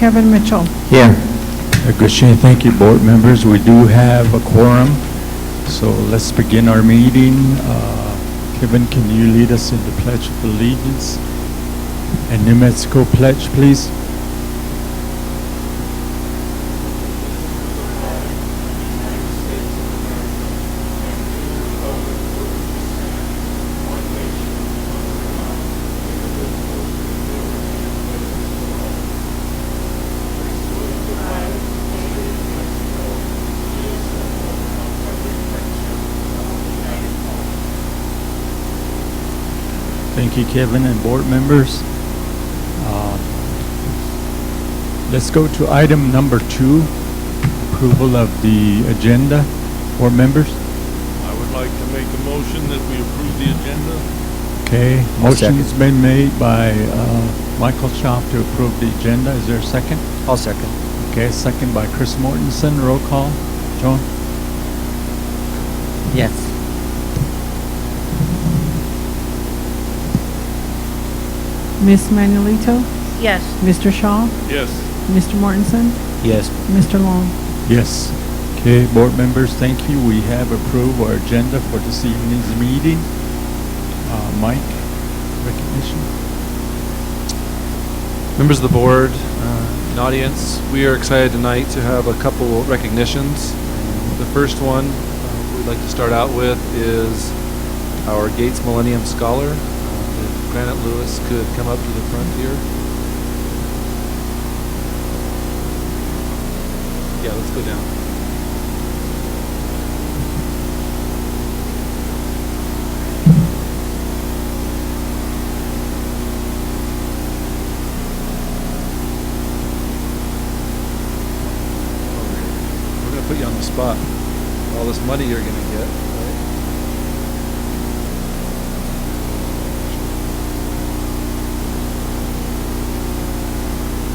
Kevin Mitchell. Here. Good Shane, thank you, board members. We do have a quorum, so let's begin our meeting. Kevin, can you lead us in the Pledge of Allegiance? And New Mexico pledge, please. Thank you, Kevin and board members. Let's go to item number 2, approval of the agenda. Board members? I would like to make a motion that we approve the agenda. Okay, motion's been made by Michael Schaaf to approve the agenda. Is there a second? I'll second. Okay, second by Chris Mortensen. Roll call. Joan? Yes. Ms. Manuelito? Yes. Mr. Shaw? Yes. Mr. Mortensen? Yes. Mr. Long? Yes. Okay, board members, thank you. We have approved our agenda for this evening's meeting. Mike, recognition? Members of the board and audience, we are excited tonight to have a couple recognitions. The first one we'd like to start out with is our Gates Millennium Scholar. If Granite Lewis could come up to the front here. Yeah, let's go down. We're going to put you on the spot. All this money you're going to get, right?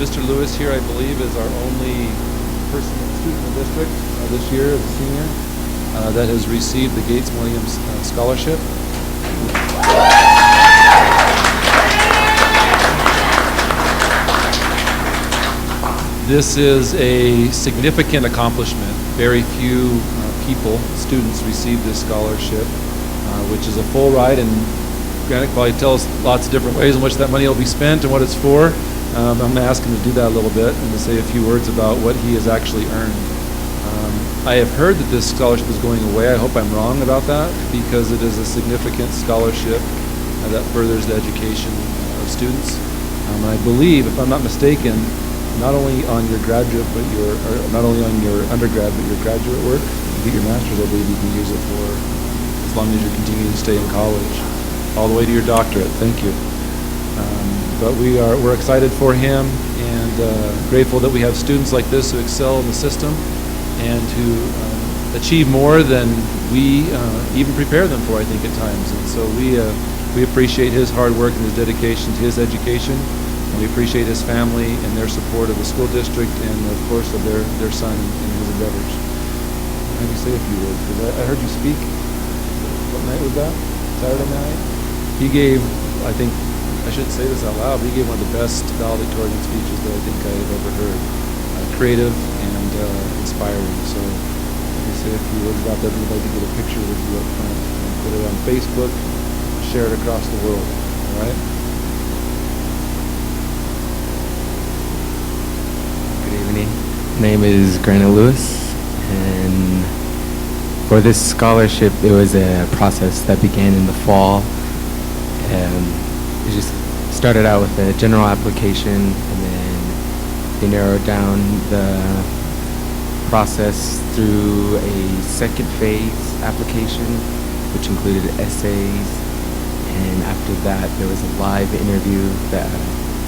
Mr. Lewis here, I believe, is our only student in the district this year as a senior that has received the Gates Millennium Scholarship. This is a significant accomplishment. Very few students receive this scholarship, which is a full ride, and Granite can probably tell us lots of different ways in which that money will be spent and what it's for. I'm going to ask him to do that a little bit and to say a few words about what he has actually earned. I have heard that this scholarship is going away. I hope I'm wrong about that, because it is a significant scholarship that furthers the education of students. I believe, if I'm not mistaken, not only on your graduate, but not only on your undergrad, but your graduate work. You get your master's, I believe you can use it for as long as you continue to stay in college, all the way to your doctorate. Thank you. But we're excited for him and grateful that we have students like this who excel in the system and who achieve more than we even prepare them for, I think, at times. And so we appreciate his hard work and his dedication to his education, and we appreciate his family and their support of the school district and, of course, of their son in his endeavors. Maybe say a few words, because I heard you speak. What night was that? Saturday night? He gave, I think, I shouldn't say this out loud, but he gave one of the best valedictorian speeches that I think I have ever heard. Creative and inspiring. So let me say a few words about that. We'd like to get a picture with you up front and put it on Facebook, share it across the world. All right? Good evening. My name is Granite Lewis, and for this scholarship, it was a process that began in the fall. It just started out with a general application, and then they narrowed down the process through a second phase application, which included essays, and after that there was a live interview that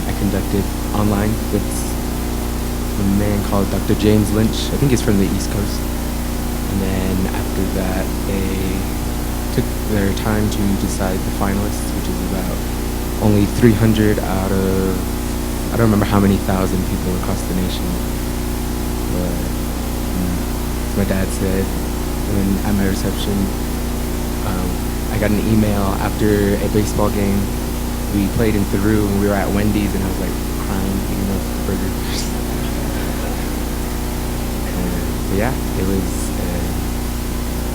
I conducted online with a man called Dr. James Lynch. I think he's from the East Coast. And then after that they took their time to decide the finalists, which is about only 300 out of, I don't remember how many thousand people across the nation. But as my dad said at my reception, I got an email after a baseball game. We played in Peru and we were at Wendy's, and I was like crying, eating a burger. yeah,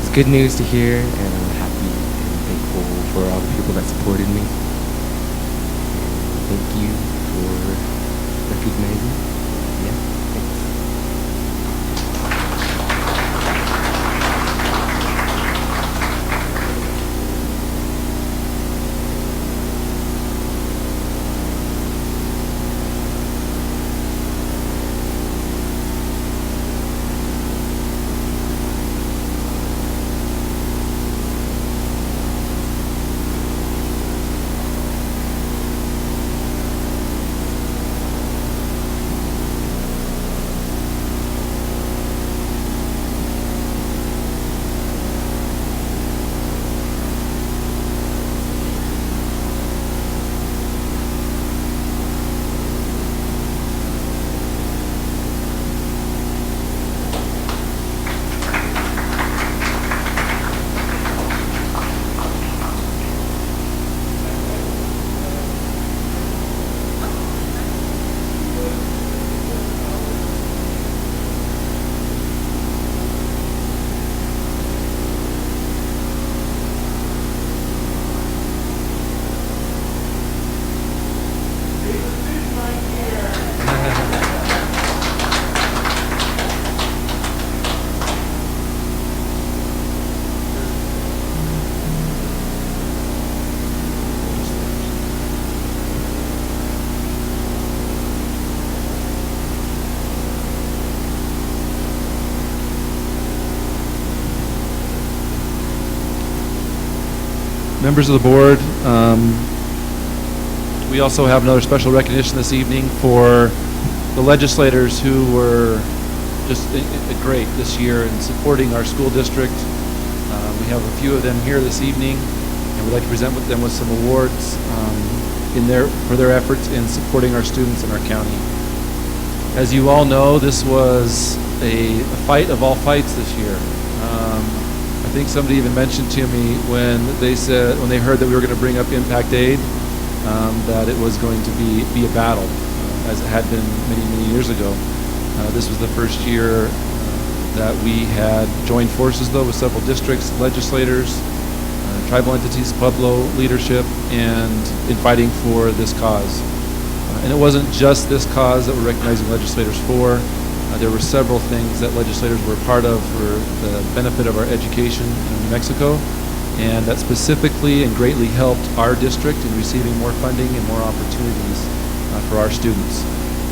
it's good news to hear, and I'm happy and thankful for all the people that supported me. Thank you for recognizing. Yeah, thanks. Members of the board, we also have another special recognition this evening for the legislators who were just great this year in supporting our school district. We have a few of them here this evening, and we'd like to present them with some awards for their efforts in supporting our students in our county. As you all know, this was a fight of all fights this year. I think somebody even mentioned to me when they heard that we were going to bring up impact aid, that it was going to be a battle, as it had been many, many years ago. This was the first year that we had joined forces, though, with several districts, legislators, tribal entities, Pueblo leadership, and in fighting for this cause. And it wasn't just this cause that we're recognizing legislators for. There were several things that legislators were part of for the benefit of our education in New Mexico, and that specifically and greatly helped our district in receiving more funding and more opportunities for our students.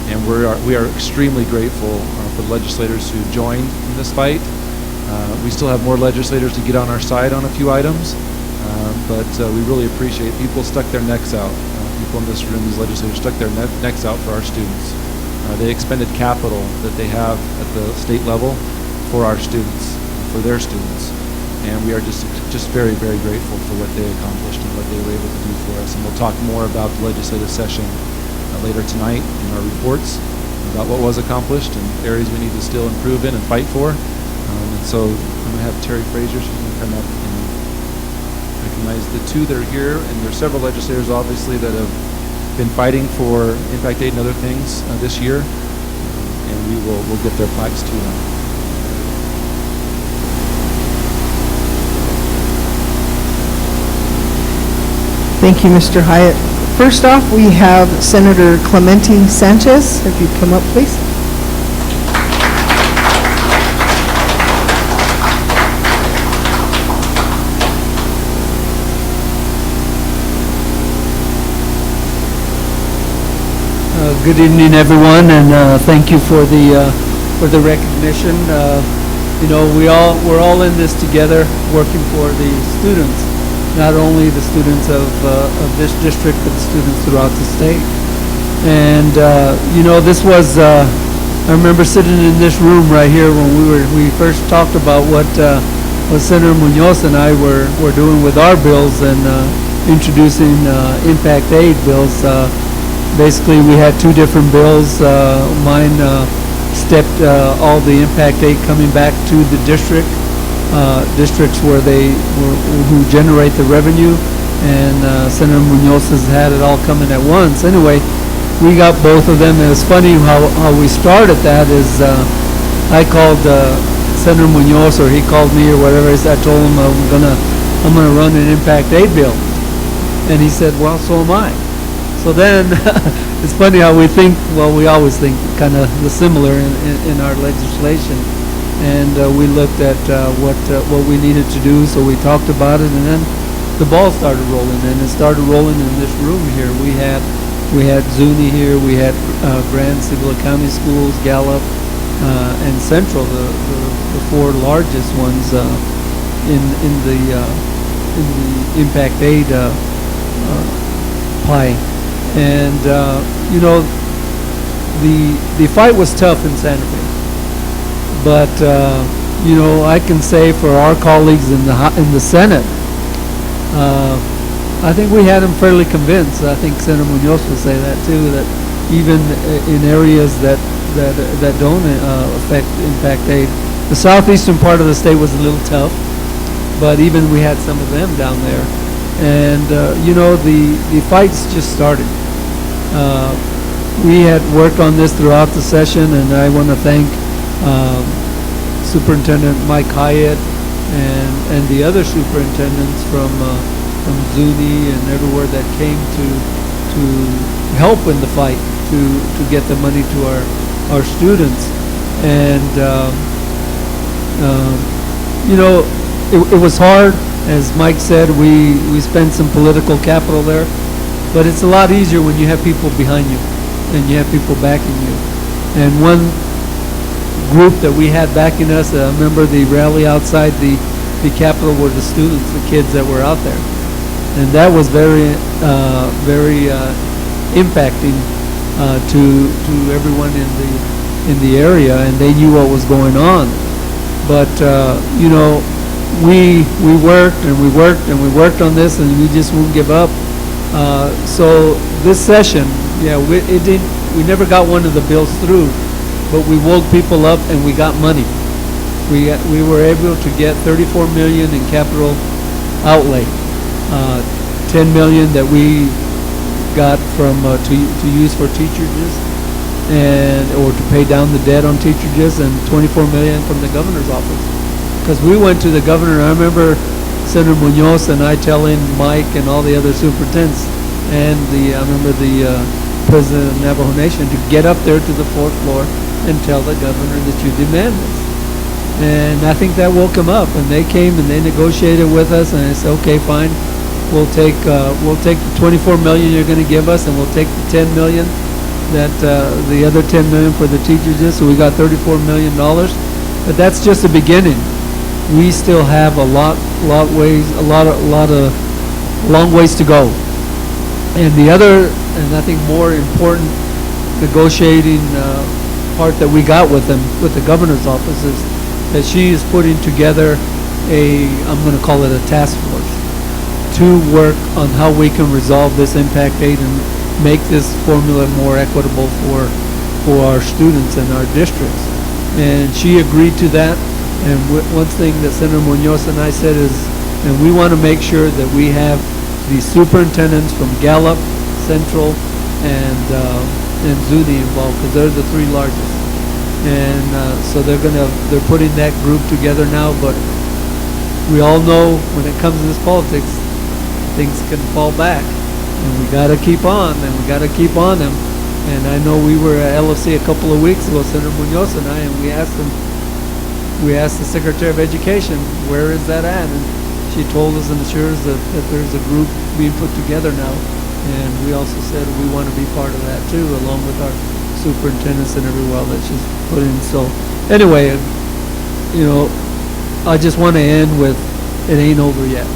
And we are extremely grateful for the legislators who joined in this fight. We still have more legislators to get on our side on a few items, but we really appreciate people stuck their necks out. People in this room, these legislators, stuck their necks out for our students. They expended capital that they have at the state level for our students, for their students. And we are just very, very grateful for what they accomplished and what they were able to do for us. And we'll talk more about the legislative session later tonight in our reports about what was accomplished and areas we need to still improve in and fight for. And so I'm going to have Terry Frazier, she's going to come up and recognize the two that are here. And there's several legislators, obviously, that have been fighting for impact aid and other things this year, and we'll get their plaques to them. Thank you, Mr. Hyatt. First off, we have Senator Clemente Sanchez. If you'd come up, please. Good evening, everyone, and thank you for the recognition. You know, we're all in this together, working for the students, not only the students of this district, but the students throughout the state. And you know, this was I remember sitting in this room right here when we first talked about what Senator Munoz and I were doing with our bills and introducing impact aid bills. Basically, we had two different bills. Mine stepped all the impact aid coming back to the districts where who generate the revenue, and Senator Munoz has had it all coming at once. Anyway, we got both of them. It was funny how we started that is I called Senator Munoz, or he called me or whatever, I told him I'm gonna run an Impact Aid bill. And he said, well, so am I. So then, it's funny how we think, well, we always think kind of the similar in our legislation. And we looked at what we needed to do, so we talked about it, and then the ball started rolling, and it started rolling in this room here. We had Zuni here, we had Grand Cibola County Schools, Gallup, and Central, the four largest ones in the Impact Aid pie. And you know, the fight was tough in Santa Fe, but you know, I can say for our colleagues in the Senate, I think we had them fairly convinced. I think Senator Munoz will say that too, that even in areas that don't affect Impact Aid, the southeastern part of the state was a little tough, but even we had some of them down there. And you know, the fights just started. We had worked on this throughout the session, and I want to thank Superintendent Mike Hyatt and the other superintendents from Zuni and everywhere that came to help in the fight to get the money to our students. And you know, it was hard. As Mike said, we spent some political capital there, but it's a lot easier when you have people behind you and you have people backing you. And one group that we had backing us, I remember the rally outside the Capitol were the students, the kids that were out there. And that was very impacting to everyone in the area, and they knew what was going on. But you know, we worked and we worked and we worked on this, and we just won't give up. So this session, yeah, we never got one of the bills through, but we woke people up and we got money. We were able to get $34 million in capital outlay, $10 million that we got from to use for teachers, or to pay down the debt on teachers, and $24 million from the governor's office. Because we went to the governor, I remember Senator Munoz and I telling Mike and all the other superintendents, and I remember the president of Navajo Nation, to get up there to the fourth floor and tell the governor that you demand this. And I think that woke them up, and they came and they negotiated with us, and I said, okay, fine, we'll take the $24 million you're going to give us, and we'll take the $10 million that the other $10 million for the teachers is, so we got $34 million. But that's just the beginning. We still have a long ways to go. And the other, and I think more important, negotiating part that we got with them, with the governor's office, is that she is putting together I'm going to call it a task force, to work on how we can resolve this Impact Aid and make this formula more equitable for our students and our districts. And she agreed to that. And one thing that Senator Munoz and I said is, and we want to make sure that we have the superintendents from Gallup, Central, and Zuni involved, because they're the three largest. And so they're putting that group together now. But we all know when it comes to this politics, things can fall back, and we got to keep on, and we got to keep on them. And I know we were at LFC a couple of weeks ago, Senator Munoz and I, and we asked the Secretary of Education, where is that at? And she told us and assured us that there's a group being put together now. And we also said we want to be part of that too, along with our superintendents and everywhere that she's put in. So anyway, you know, I just want to end with, it ain't over yet.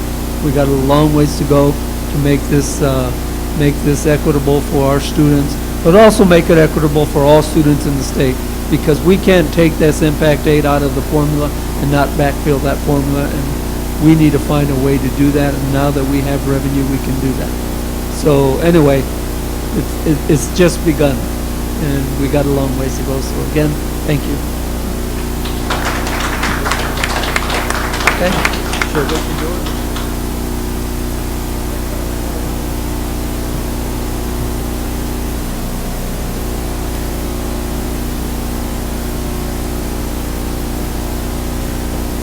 We got a long ways to go to make this equitable for our students, but also make it equitable for all students in the state, because we can't take this Impact Aid out of the formula and not backfill that formula, and we need to find a way to do that, and now that we have revenue, we can do that. So anyway, it's just begun, and we got a long ways to go. So again, thank you. Okay, sure, what you doing?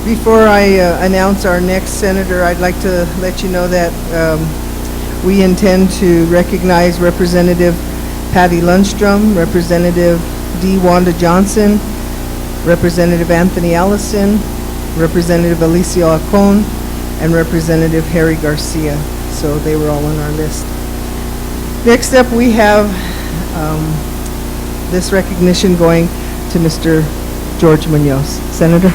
Before I announce our next senator, I'd like to let you know that we intend to recognize Representative Patty Lundstrom, Representative D. Wanda Johnson, Representative Anthony Allison, Representative Alicia Acon, and Representative Harry Garcia. So they were all on our list. Next up, we have this recognition going to Mr. George Munoz. Senator.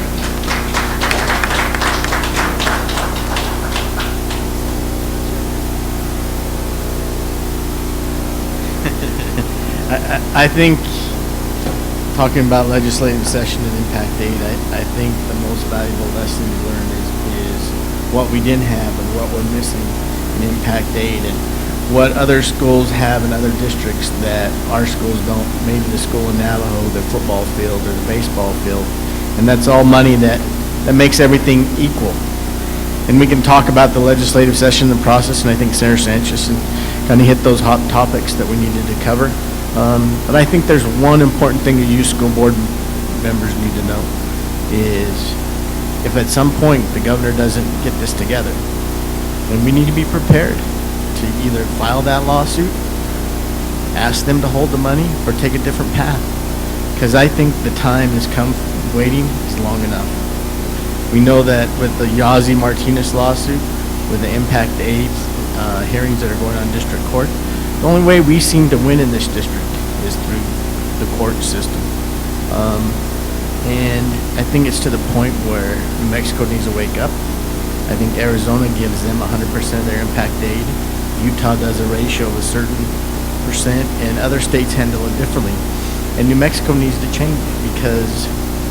I think, talking about legislative session and impact aid, I think the most valuable lesson to learn is what we didn't have and what we're missing in impact aid, and what other schools have in other districts that our schools don't. Maybe the school in Navajo, the football field or the baseball field, and that's all money that makes everything equal. And we can talk about the legislative session and process, and I think Senator Sanchez kind of hit those hot topics that we needed to cover. But I think there's one important thing that you school board members need to know is if at some point the governor doesn't get this together, then we need to be prepared to either file that lawsuit, ask them to hold the money, or take a different path. Because I think the time has come, waiting is long enough. We know that with the Yazzie Martinez lawsuit, with the impact aid hearings that are going on in district court, the only way we seem to win in this district is through the court system. And I think it's to the point where New Mexico needs to wake up. I think Arizona gives them 100% of their impact aid. Utah does a ratio of a certain percent, and other states handle it differently. And New Mexico needs to change, because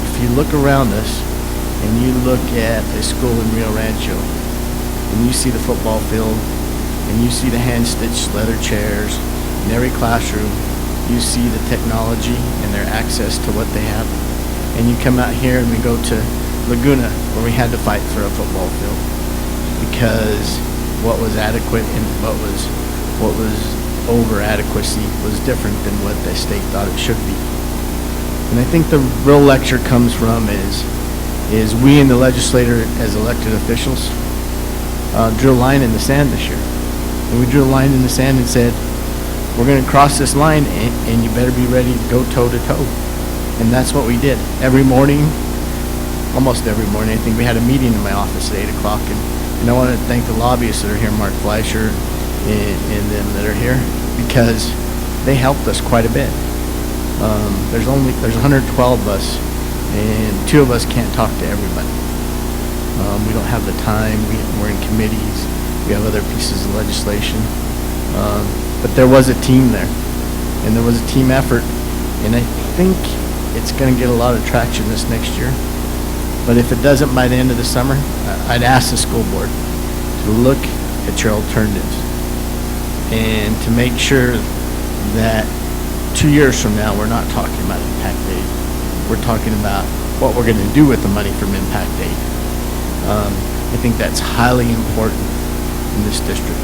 if you look around us and you look at a school in Rio Rancho and you see the football field and you see the hand-stitched leather chairs in every classroom, you see the technology and their access to what they have. And you come out here and we go to Laguna, where we had to fight for a football field because what was adequate and what was over adequacy was different than what the state thought it should be. And I think the real lecture comes from is we in the legislature as elected officials drew a line in the sand this year. And we drew a line in the sand and said, we're going to cross this line and you better be ready to go toe to toe. And that's what we did. Every morning, almost every morning, I think we had a meeting in my office at 8 o'clock. And I want to thank the lobbyists that are here, Mark Fleischer and them that are here, because they helped us quite a bit. There's 112 of us, and 2 of us can't talk to everybody. We don't have the time. We're in committees. We have other pieces of legislation. But there was a team there, and there was a team effort, and I think it's going to get a lot of traction this next year. But if it doesn't by the end of the summer, I'd ask the school board to look at your alternatives and to make sure that 2 years from now we're not talking about impact aid. We're talking about what we're going to do with the money from impact aid. I think that's highly important in this district.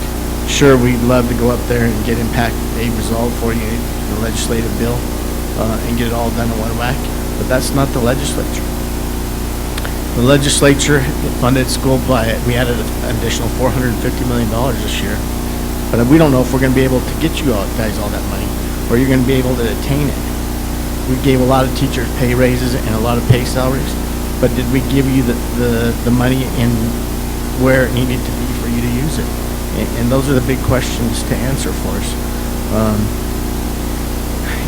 Sure, we'd love to go up there and get impact aid resolved for you in the legislative bill and get it all done in one whack, but that's not the legislature. The legislature funded school by, we added an additional $450 million this year, but we don't know if we're going to be able to get you guys all that money, or you're going to be able to attain it. We gave a lot of teachers pay raises and a lot of pay salaries, but did we give you the money in where it needed to be for you to use it? And those are the big questions to answer for us.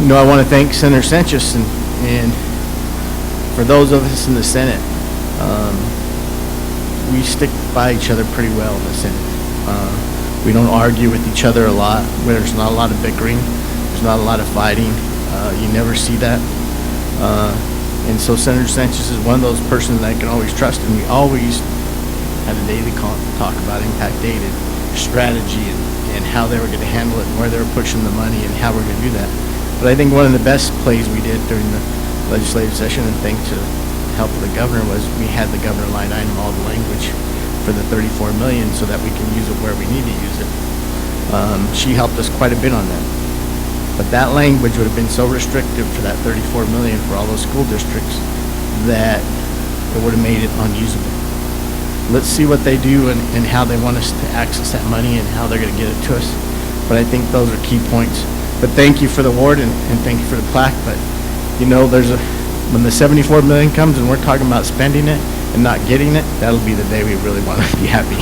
I want to thank Senator Sanchez and for those of us in the Senate. We stick by each other pretty well in the Senate. We don't argue with each other a lot. There's not a lot of bickering. There's not a lot of fighting. You never see that. And so Senator Sanchez is one of those persons that I can always trust, and we always had a daily talk about impact aid and strategy and how they were going to handle it and where they were pushing the money and how we're going to do that. But I think one of the best plays we did during the legislative session, and thanks to the help of the governor, was we had the governor line item all the language for the $34 million so that we can use it where we need to use it. She helped us quite a bit on that. But that language would have been so restrictive for that $34 million for all those school districts that it would have made it unusable. Let's see what they do and how they want us to access that money and how they're going to get it to us. But I think those are key points. But thank you for the award and thank you for the plaque. But, you know, when the 74 million comes and we're talking about spending it and not getting it, that'll be the day we really want to be happy.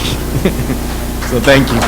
So thank you.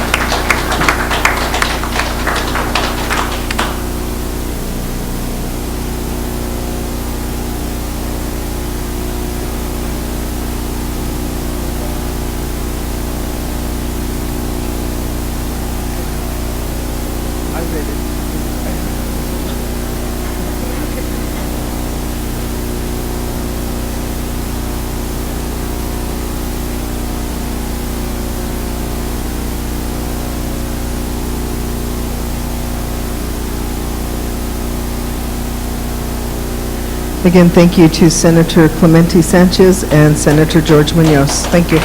Again, thank you to Senator Clemente Sanchez and Senator George Munoz. Thank you.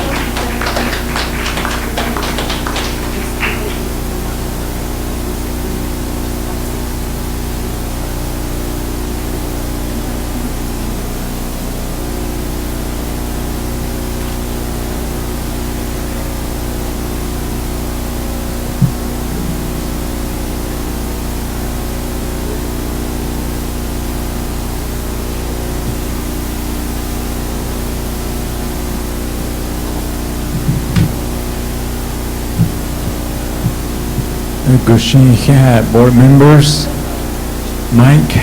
Goshen board members, Mike,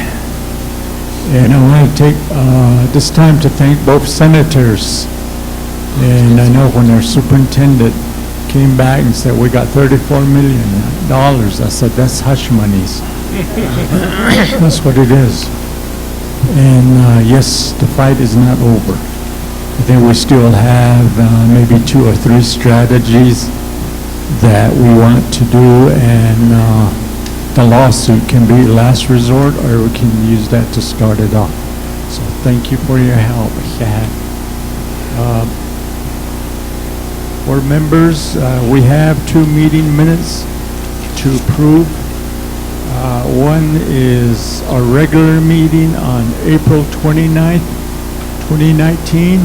and I want to take this time to thank both senators. And I know when our superintendent came back and said we got $34 million, I said that's hush monies. That's what it is. And yes, the fight is not over. I think we still have maybe 2 or 3 strategies that we want to do, and the lawsuit can be last resort, or we can use that to start it off. So thank you for your help, Chad. Board members, we have 2 meeting minutes to approve. One is our regular meeting on April 29th, 2019.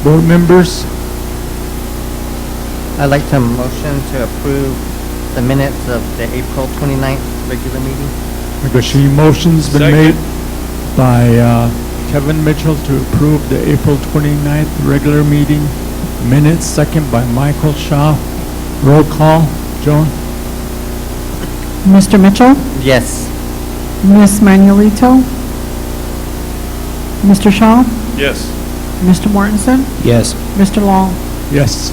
Board members, I'd like to motion to approve the minutes of the April 29th regular meeting. a motion's been made by Kevin Mitchell to approve the April 29th regular meeting minutes, second by Michael Shaw. Roll call, Joan? Mr. Mitchell, Yes. Ms. Manuelito, Mr. Shaw, Yes. Mr. Mortensen, Yes. Mr. Long. Yes.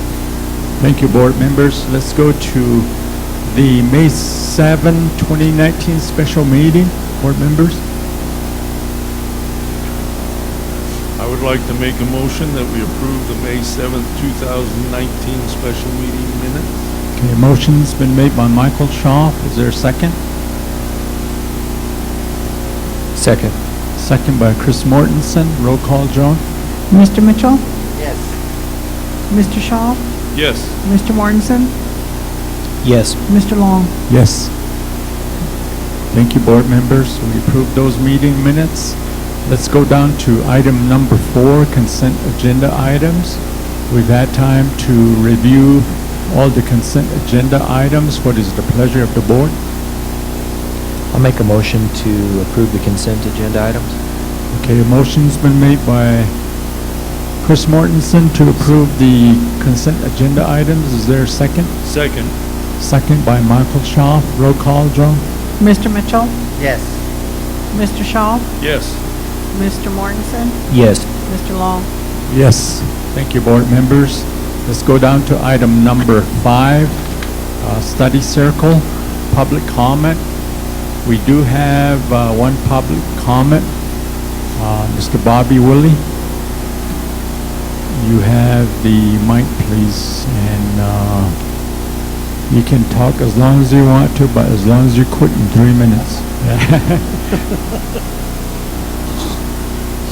Thank you, board members. Let's go to the May 7, 2019 special meeting. Board members? I would like to make a motion that we approve the May 7th, 2019 special meeting minutes. Okay, a motion's been made by Michael Shaw. Is there a second? Second. Second by Chris Mortensen. Roll call, Joan? Mr. Mitchell, Yes. Mr. Shaw, Yes. Mr. Mortensen, Yes. Mr. Long. Yes. Thank you, board members. We approved those meeting minutes. Let's go down to item number 4, consent agenda items. We've had time to review all the consent agenda items. What is the pleasure of the board? I'll make a motion to approve the consent agenda items. Okay, a motion's been made by Chris Mortensen to approve the consent agenda items. Is there a second? Second. Second by Michael Shaw. Roll call, Joan? Mr. Mitchell, Yes. Mr. Shaw, Yes. Mr. Mortensen, Yes. Mr. Long. Yes. Thank you, board members. Let's go down to item number 5, study circle, public comment. We do have one public comment. Mr. Bobby Willie, you have the mic, please, and you can talk as long as you want to, but as long as you quit in 3 minutes.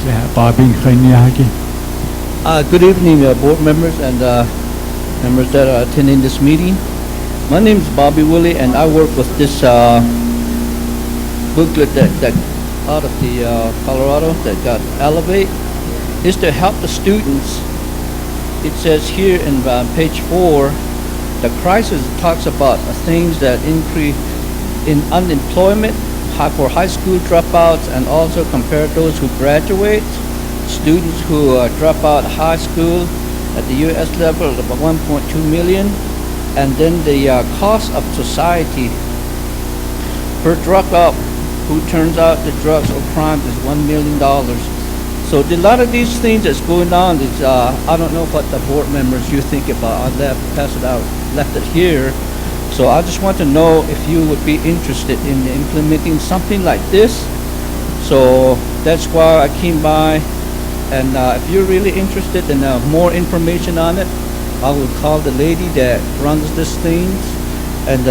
Yeah, Bobby Kanyaki. Good evening, board members and members that are attending this meeting. My name is Bobby Willie, and I work with this booklet that out of the Colorado that got Elevate is to help the students. It says here in page 4, the crisis talks about things that increase in unemployment for high school dropouts, and also compare those who graduate, students who drop out high school at the U.S. level of about 1.2 million, and then the cost of society per dropout who turns out the drugs or crimes is $1 million. So a lot of these things that's going on is, I don't know what the board members you think about. I left it here. So I just want to know if you would be interested in implementing something like this. So that's why I came by. And if you're really interested in more information on it, I will call the lady that runs these things. And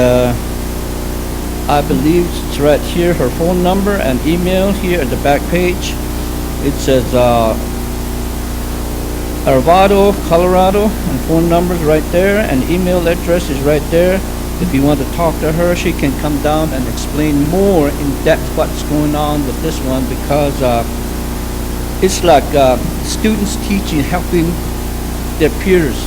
I believe it's right here, her phone number and email here at the back page. It says Arvado, Colorado, and phone numbers right there, and email address is right there. If you want to talk to her, she can come down and explain more in depth what's going on with this one, because it's like students teaching, helping their peers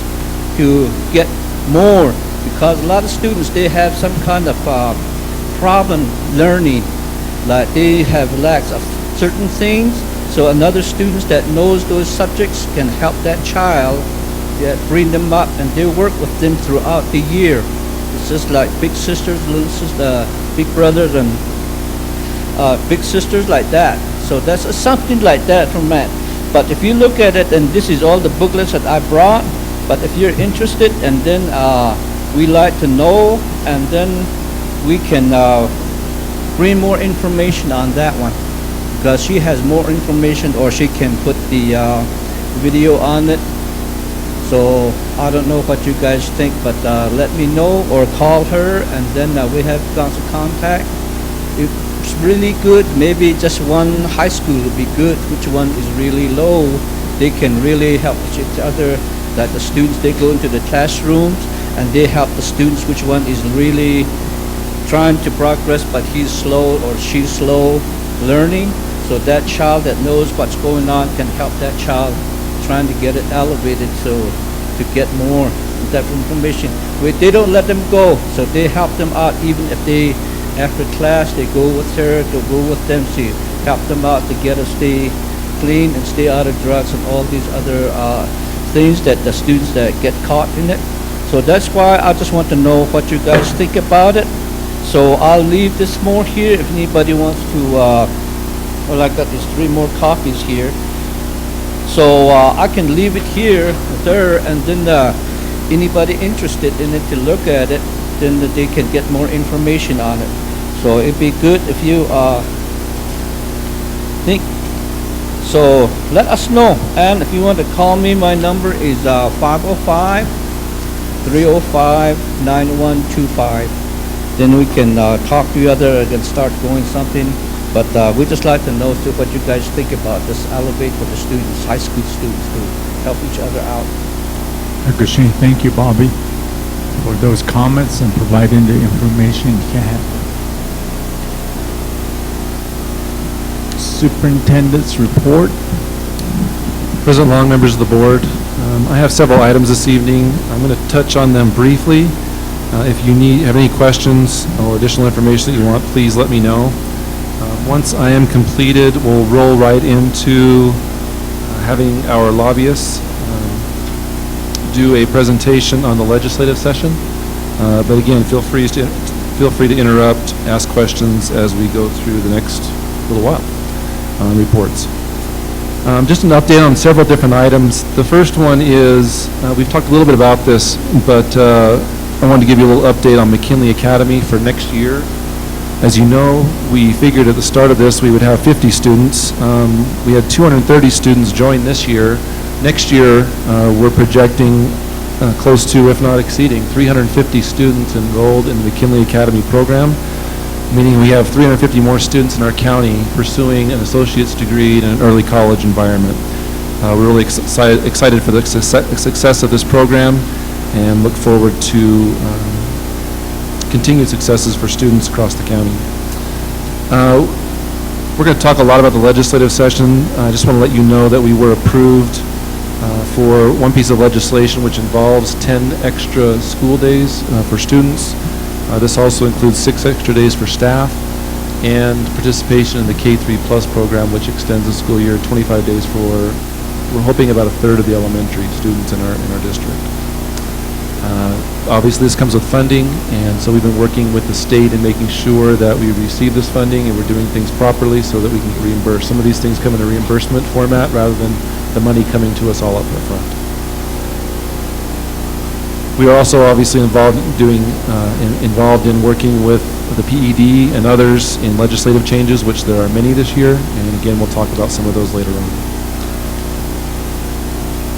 to get more, because a lot of students, they have some kind of problem learning, like they have lacks of certain things. So another students that knows those subjects can help that child, bring them up, and they work with them throughout the year. It's just like big sisters, little sister, big brothers, and big sisters like that. So that's something like that from that. But if you look at it, and this is all the booklets that I brought, but if you're interested, and then we like to know, and then we can bring more information on that one, because she has more information, or she can put the video on it. So I don't know what you guys think, but let me know or call her, and then we have lots of contact. It's really good. Maybe just one high school would be good. Which one is really low? They can really help each other. Like the students, they go into the classrooms and they help the students. Which one is really trying to progress, but he's slow or she's slow learning? So that child that knows what's going on can help that child trying to get it elevated, so to get more of that information. They don't let them go, so they help them out. Even if they, after class, they go with her, they'll go with them to help them out to get us stay clean and stay out of drugs and all these other things that the students that get caught in it. So that's why I just want to know what you guys think about it. So I'll leave this more here if anybody wants to, well, I got these 3 more copies here. So I can leave it here with her, and then anybody interested in it to look at it, then they can get more information on it. So it'd be good if you think. So let us know. And if you want to call me, my number is 505-305-9125. Then we can talk to each other and start going something. But we just like to know what you guys think about this Elevate for the students, high school students, to help each other out. Agushin, thank you, Bobby, for those comments and providing the information you have. Superintendent's report. President Long, members of the board, I have several items this evening. I'm going to touch on them briefly. If you have any questions or additional information that you want, please let me know. Once I am completed, we'll roll right into having our lobbyists do a presentation on the legislative session. But again, feel free to interrupt, ask questions as we go through the next little while on reports. Just an update on several different items. The first one is, we've talked a little bit about this, but I wanted to give you a little update on McKinley Academy for next year. As you know, we figured at the start of this we would have 50 students. We had 230 students join this year. Next year, we're projecting close to, if not exceeding, 350 students enrolled in the McKinley Academy program, meaning we have 350 more students in our county pursuing an associate's degree in an early college environment. We're really excited for the success of this program and look forward to continued successes for students across the county. We're going to talk a lot about the legislative session. I just want to let you know that we were approved for one piece of legislation which involves 10 extra school days for students. This also includes 6 extra days for staff and participation in the K-3 Plus program, which extends the school year 25 days for, we're hoping, about a third of the elementary students in our district. Obviously, this comes with funding, and so we've been working with the state and making sure that we receive this funding and we're doing things properly so that we can reimburse. Some of these things come in a reimbursement format rather than the money coming to us all up front. We are also obviously involved in working with the PED and others in legislative changes, which there are many this year, and again, we'll talk about some of those later on.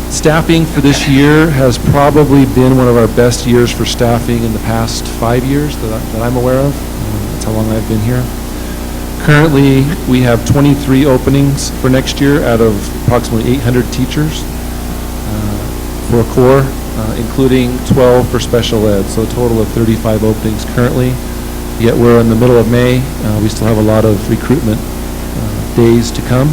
Staffing for this year has probably been one of our best years for staffing in the past 5 years that I'm aware of. That's how long I've been here. Currently, we have 23 openings for next year out of approximately 800 teachers for core, including 12 for special ed, so a total of 35 openings currently. Yet we're in the middle of May. We still have a lot of recruitment days to come.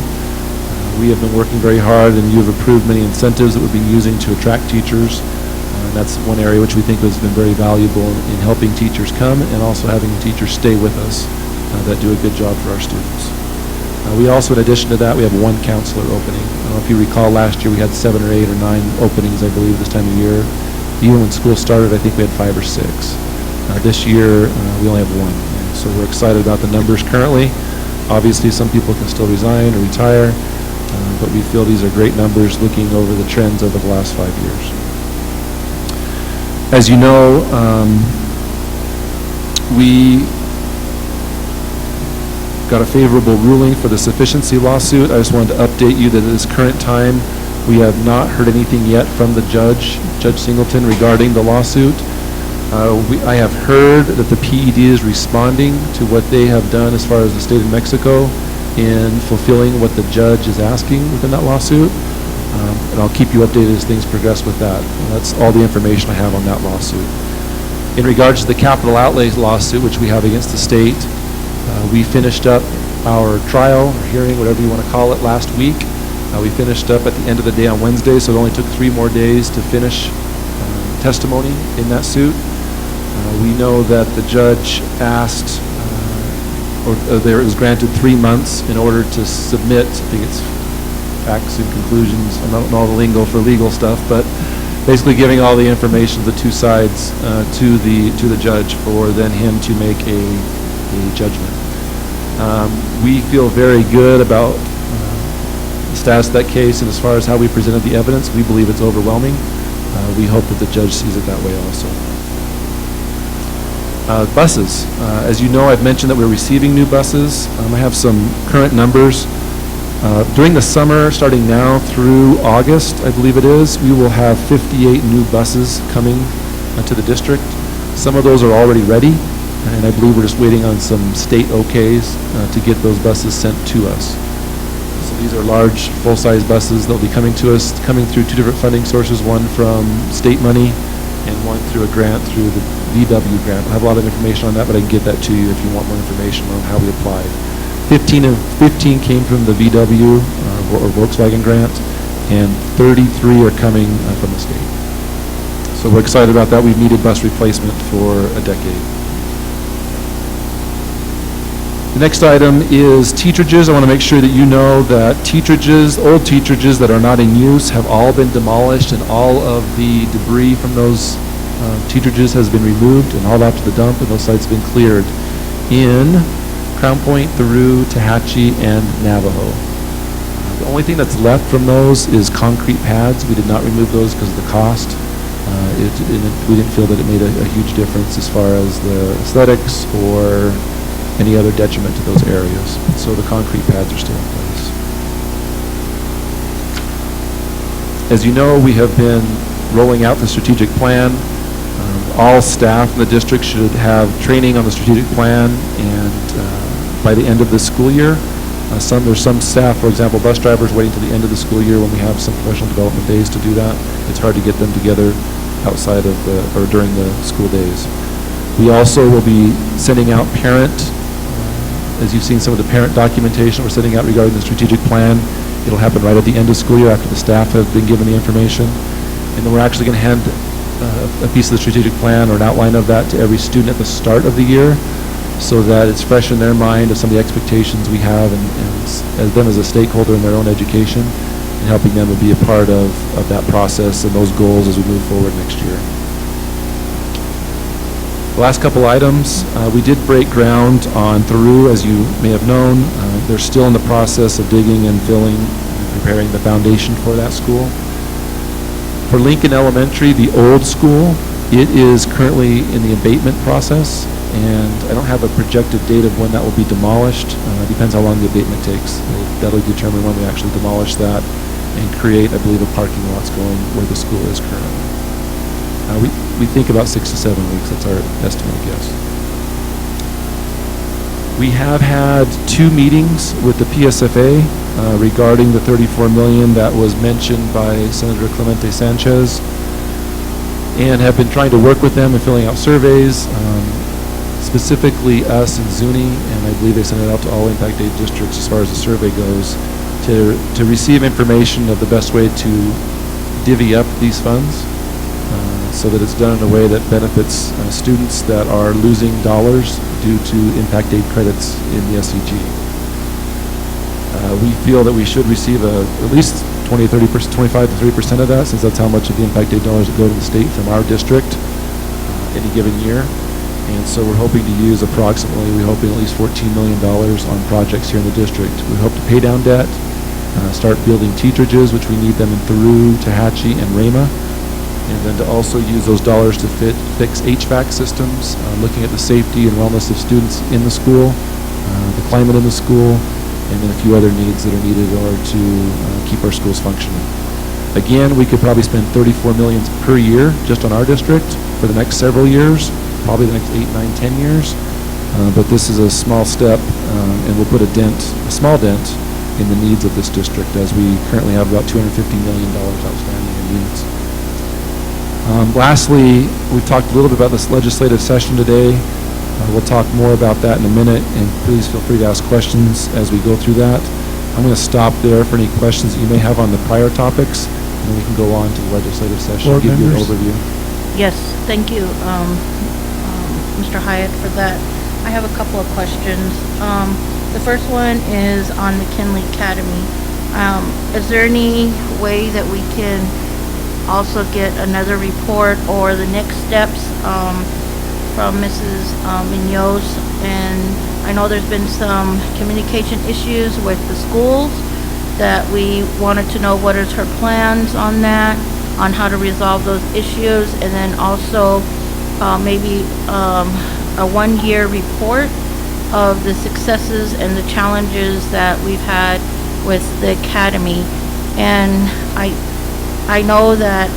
We have been working very hard, and you have approved many incentives that we've been using to attract teachers. And that's one area which we think has been very valuable in helping teachers come and also having teachers stay with us that do a good job for our students. We also, in addition to that, we have 1 counselor opening. I don't know if you recall last year we had 7 or 8 or 9 openings, I believe, this time of year. Even when school started, I think we had 5 or 6. This year, we only have 1. And so we're excited about the numbers currently. Obviously, some people can still resign or retire. But we feel these are great numbers looking over the trends over the last 5 years. As you know, we got a favorable ruling for the sufficiency lawsuit. I just wanted to update you that at this current time, we have not heard anything yet from the judge, Judge Singleton, regarding the lawsuit. I have heard that the PED is responding to what they have done as far as the state of Mexico in fulfilling what the judge is asking within that lawsuit. And I'll keep you updated as things progress with that. And that's all the information I have on that lawsuit. In regards to the capital outlays lawsuit, which we have against the state, we finished up our trial, or hearing, whatever you want to call it, last week. We finished up at the end of the day on Wednesday, so it only took 3 more days to finish testimony in that suit. We know that the judge asked there was granted 3 months in order to submit, I think it's facts and conclusions, I don't know all the lingo for legal stuff, but basically giving all the information to the 2 sides to the judge for then him to make a judgment. We feel very good about the status of that case, and as far as how we presented the evidence, we believe it's overwhelming. We hope that the judge sees it that way also. Buses. As you know, I've mentioned that we're receiving new buses. I have some current numbers. During the summer, starting now through August, I believe it is, we will have 58 new buses coming to the district. Some of those are already ready, and I believe we're just waiting on some state okays to get those buses sent to us. So these are large, full-size buses that will be coming to us, coming through 2 different funding sources, one from state money and one through a grant through the VW grant. I have a lot of information on that, but I can get that to you if you want more information on how we applied. 15 came from the VW or Volkswagen grant, and 33 are coming from the state. So we're excited about that. We've needed bus replacement for a decade. The next item is teacherages. I want to make sure that you know that teacherages, old teacherages that are not in use, have all been demolished, and all of the debris from those teacherages has been removed and hauled out to the dump, and those sites have been cleared in Crown Point, Theroux, Tehachapi, and Navajo. The only thing that's left from those is concrete pads. We did not remove those because of the cost. We didn't feel that it made a huge difference as far as the aesthetics or any other detriment to those areas. So the concrete pads are still in place. As you know, we have been rolling out the strategic plan. All staff in the district should have training on the strategic plan, and by the end of this school year, there's some staff, for example, bus drivers, waiting till the end of the school year when we have some professional development days to do that. It's hard to get them together outside of or during the school days. We also will be sending out parent As you've seen some of the parent documentation we're sending out regarding the strategic plan, it'll happen right at the end of school year after the staff have been given the information. And then we're actually going to hand a piece of the strategic plan or an outline of that to every student at the start of the year, so that it's fresh in their mind of some of the expectations we have and as them as a stakeholder in their own education, and helping them to be a part of that process and those goals as we move forward next year. The last couple items, we did break ground on Theroux, as you may have known. They're still in the process of digging and filling and preparing the foundation for that school. For Lincoln Elementary, the old school, it is currently in the abatement process, and I don't have a projected date of when that will be demolished. Depends how long the abatement takes. That'll determine when we actually demolish that and create, I believe, a parking lots going where the school is currently. We think about 6 to 7 weeks. That's our estimate guess. We have had 2 meetings with the PSFA regarding the $34 million that was mentioned by Senator Clemente Sanchez, and have been trying to work with them in filling out surveys, specifically us and Zuni, and I believe they sent it out to all impact aid districts as far as the survey goes, to receive information of the best way to divvy up these funds, so that it's done in a way that benefits students that are losing dollars due to impact aid credits in the SEG. We feel that we should receive at least 20, 30%, 25 to 30% of that, since that's how much of the impact aid dollars that go to the state from our district any given year. And so we're hoping to use approximately, we're hoping at least $14 million on projects here in the district. We hope to pay down debt, start building teacherages, which we need them in Theroux, Tehachapi, and Rama, and then to also use those dollars to fix HVAC systems, looking at the safety and wellness of students in the school, the climate in the school, and then a few other needs that are needed in order to keep our schools functioning. Again, we could probably spend $34 million per year just on our district for the next several years, probably the next 8, 9, 10 years. But this is a small step, and we'll put a small dent in the needs of this district, as we currently have about $250 million outstanding in needs. Lastly, we've talked a little bit about this legislative session today. We'll talk more about that in a minute, and please feel free to ask questions as we go through that. I'm going to stop there for any questions that you may have on the prior topics, and then we can go on to the legislative session and give you an overview. Yes, thank you, Mr. Hyatt, for that. I have a couple of questions. The first one is on McKinley Academy. Is there any way that we can also get another report or the next steps from Mrs. Munoz? And I know there's been some communication issues with the schools that we wanted to know what is her plans on that, on how to resolve those issues, and then also maybe a one-year report of the successes and the challenges that we've had with the academy. And I know that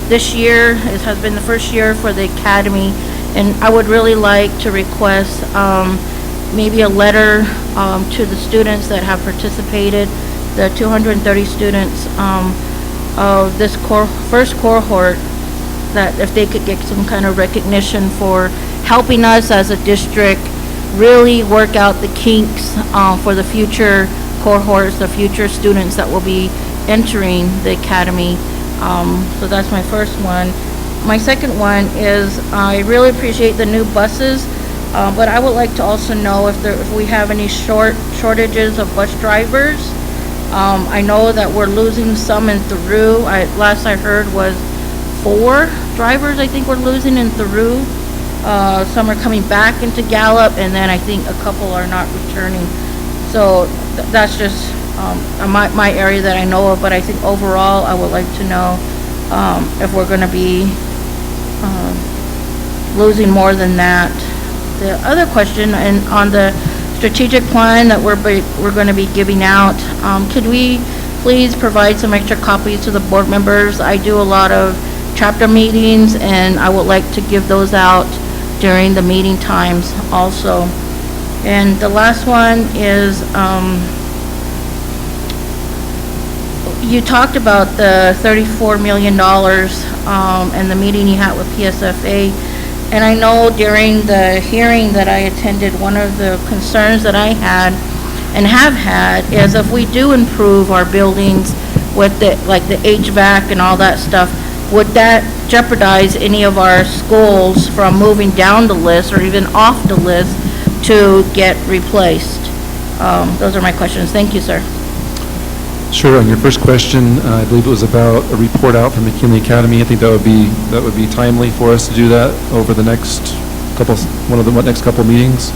this year has been the first year for the academy, and I would really like to request maybe a letter to the students that have participated, the 230 students of this first cohort, that if they could get some kind of recognition for helping us as a district really work out the kinks for the future cohorts, the future students that will be entering the academy. So that's my first one. My second one is I really appreciate the new buses, but I would like to also know if we have any shortages of bus drivers. I know that we're losing some in Theroux. Last I heard was 4 drivers I think we're losing in Theroux. Some are coming back into Gallup, and then I think a couple are not returning. So that's just my area that I know of, but I think overall I would like to know if we're going to be losing more than that. The other question, and on the strategic plan that we're going to be giving out, could we please provide some extra copies to the board members? I do a lot of chapter meetings, and I would like to give those out during the meeting times also. And the last one is, you talked about the $34 million and the meeting you had with PSFA. And I know during the hearing that I attended, one of the concerns that I had and have had is if we do improve our buildings with the, like the HVAC and all that stuff, would that jeopardize any of our schools from moving down the list or even off the list to get replaced? Those are my questions. Thank you, sir. Sure. On your first question, I believe it was about a report out from McKinley Academy. I think that would be timely for us to do that over the next next couple meetings.